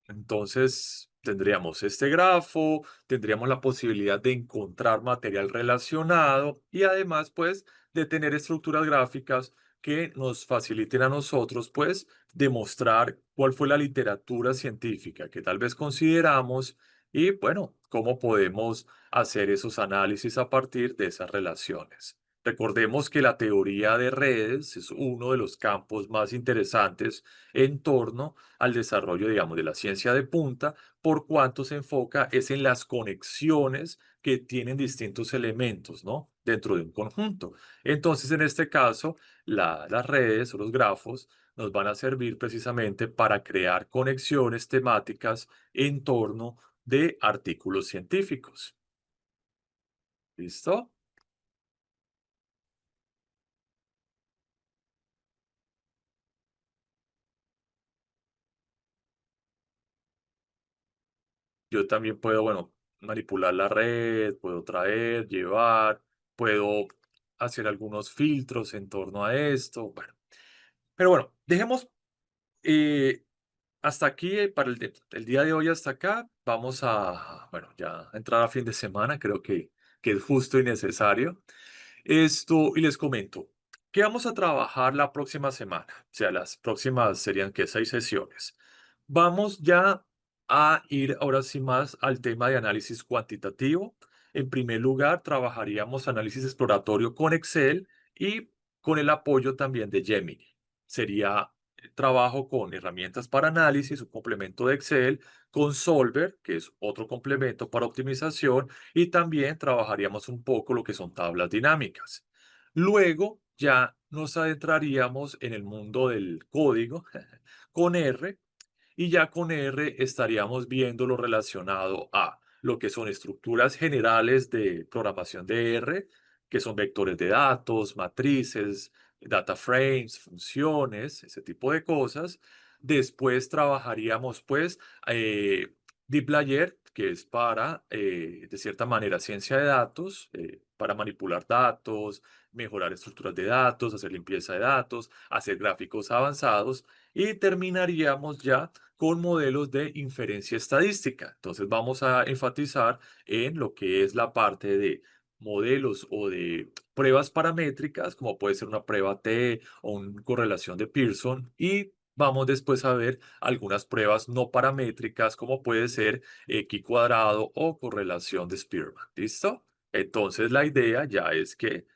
A: Entonces, tendríamos este grafo, tendríamos la posibilidad de encontrar material relacionado y además, pues, de tener estructuras gráficas que nos faciliten a nosotros, pues, demostrar cuál fue la literatura científica que tal vez consideramos y, bueno, cómo podemos hacer esos análisis a partir de esas relaciones. Recordemos que la teoría de redes es uno de los campos más interesantes en torno al desarrollo, digamos, de la ciencia de punta, por cuanto se enfoca es en las conexiones que tienen distintos elementos, ¿no? Dentro de un conjunto. Entonces, en este caso, las redes o los grafos nos van a servir precisamente para crear conexiones temáticas en torno de artículos científicos. ¿Listo? Yo también puedo, bueno, manipular la red, puedo traer, llevar, puedo hacer algunos filtros en torno a esto. Bueno, pero bueno, dejemos eh, hasta aquí para el día de hoy, hasta acá. Vamos a, bueno, ya a entrar a fin de semana, creo que es justo y necesario. Esto, y les comento, que vamos a trabajar la próxima semana. O sea, las próximas serían que 6 sesiones. Vamos ya a ir ahora sí más al tema de análisis cuantitativo. En primer lugar, trabajaríamos análisis exploratorio con Excel y con el apoyo también de Gemini. Sería trabajo con herramientas para análisis, un complemento de Excel, con Solver, que es otro complemento para optimización, y también trabajaríamos un poco lo que son tablas dinámicas. Luego, ya nos adentraríamos en el mundo del código con R y ya con R estaríamos viendo lo relacionado a lo que son estructuras generales de programación de R, que son vectores de datos, matrices, data frames, funciones, ese tipo de cosas. Después trabajaríamos pues Deep Layer, que es para, de cierta manera, ciencia de datos, para manipular datos, mejorar estructuras de datos, hacer limpieza de datos, hacer gráficos avanzados y terminaríamos ya con modelos de inferencia estadística. Entonces vamos a enfatizar en lo que es la parte de modelos o de pruebas paramétricas, como puede ser una prueba T o una correlación de Pearson, y vamos después a ver algunas pruebas no paramétricas, como puede ser X cuadrado o correlación de Spearman. ¿Listo? Entonces la idea ya es que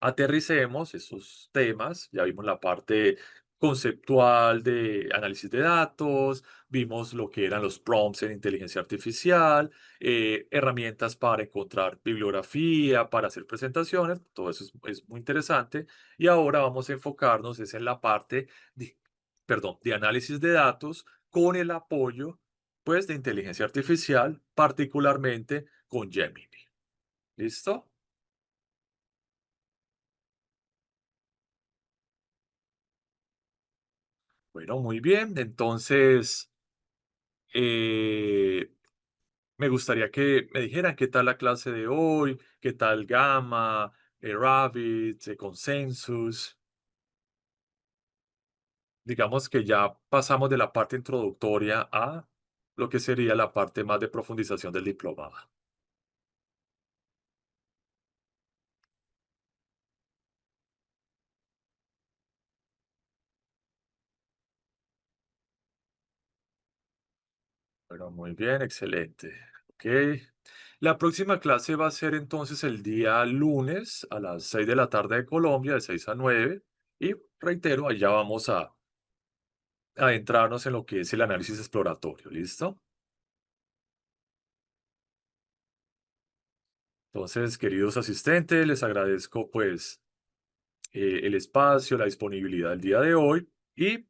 A: aterricemos esos temas. Ya vimos la parte conceptual de análisis de datos, vimos lo que eran los prompts en inteligencia artificial, herramientas para encontrar bibliografía, para hacer presentaciones, todo eso es muy interesante. Y ahora vamos a enfocarnos es en la parte de, perdón, de análisis de datos con el apoyo pues de inteligencia artificial, particularmente con Gemini. ¿Listo? Bueno, muy bien. Entonces, eh, me gustaría que me dijeran qué tal la clase de hoy, qué tal Gamma, Rabbit, Consensus. Digamos que ya pasamos de la parte introductoria a lo que sería la parte más de profundización del diplomado. Bueno, muy bien, excelente. Ok. La próxima clase va a ser entonces el día lunes a las 6 de la tarde de Colombia, de 6 a 9. Y reitero, allá vamos a adentrarnos en lo que es el análisis exploratorio, ¿listo? Entonces, queridos asistentes, les agradezco pues el espacio, la disponibilidad del día de hoy y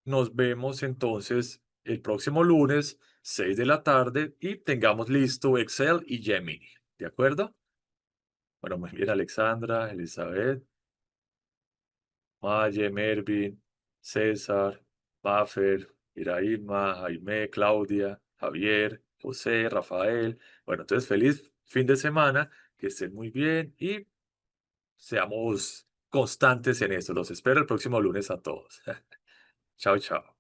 A: nos vemos entonces el próximo lunes, 6 de la tarde y tengamos listo Excel y Gemini, ¿de acuerdo? Bueno, muy bien, Alexandra, Elizabeth, Maye, Mervin, César, Maffer, Iraima, Jaime, Claudia, Javier, José, Rafael. Bueno, entonces feliz fin de semana, que estén muy bien y seamos constantes en esto. Los espero el próximo lunes a todos. Chao, chao.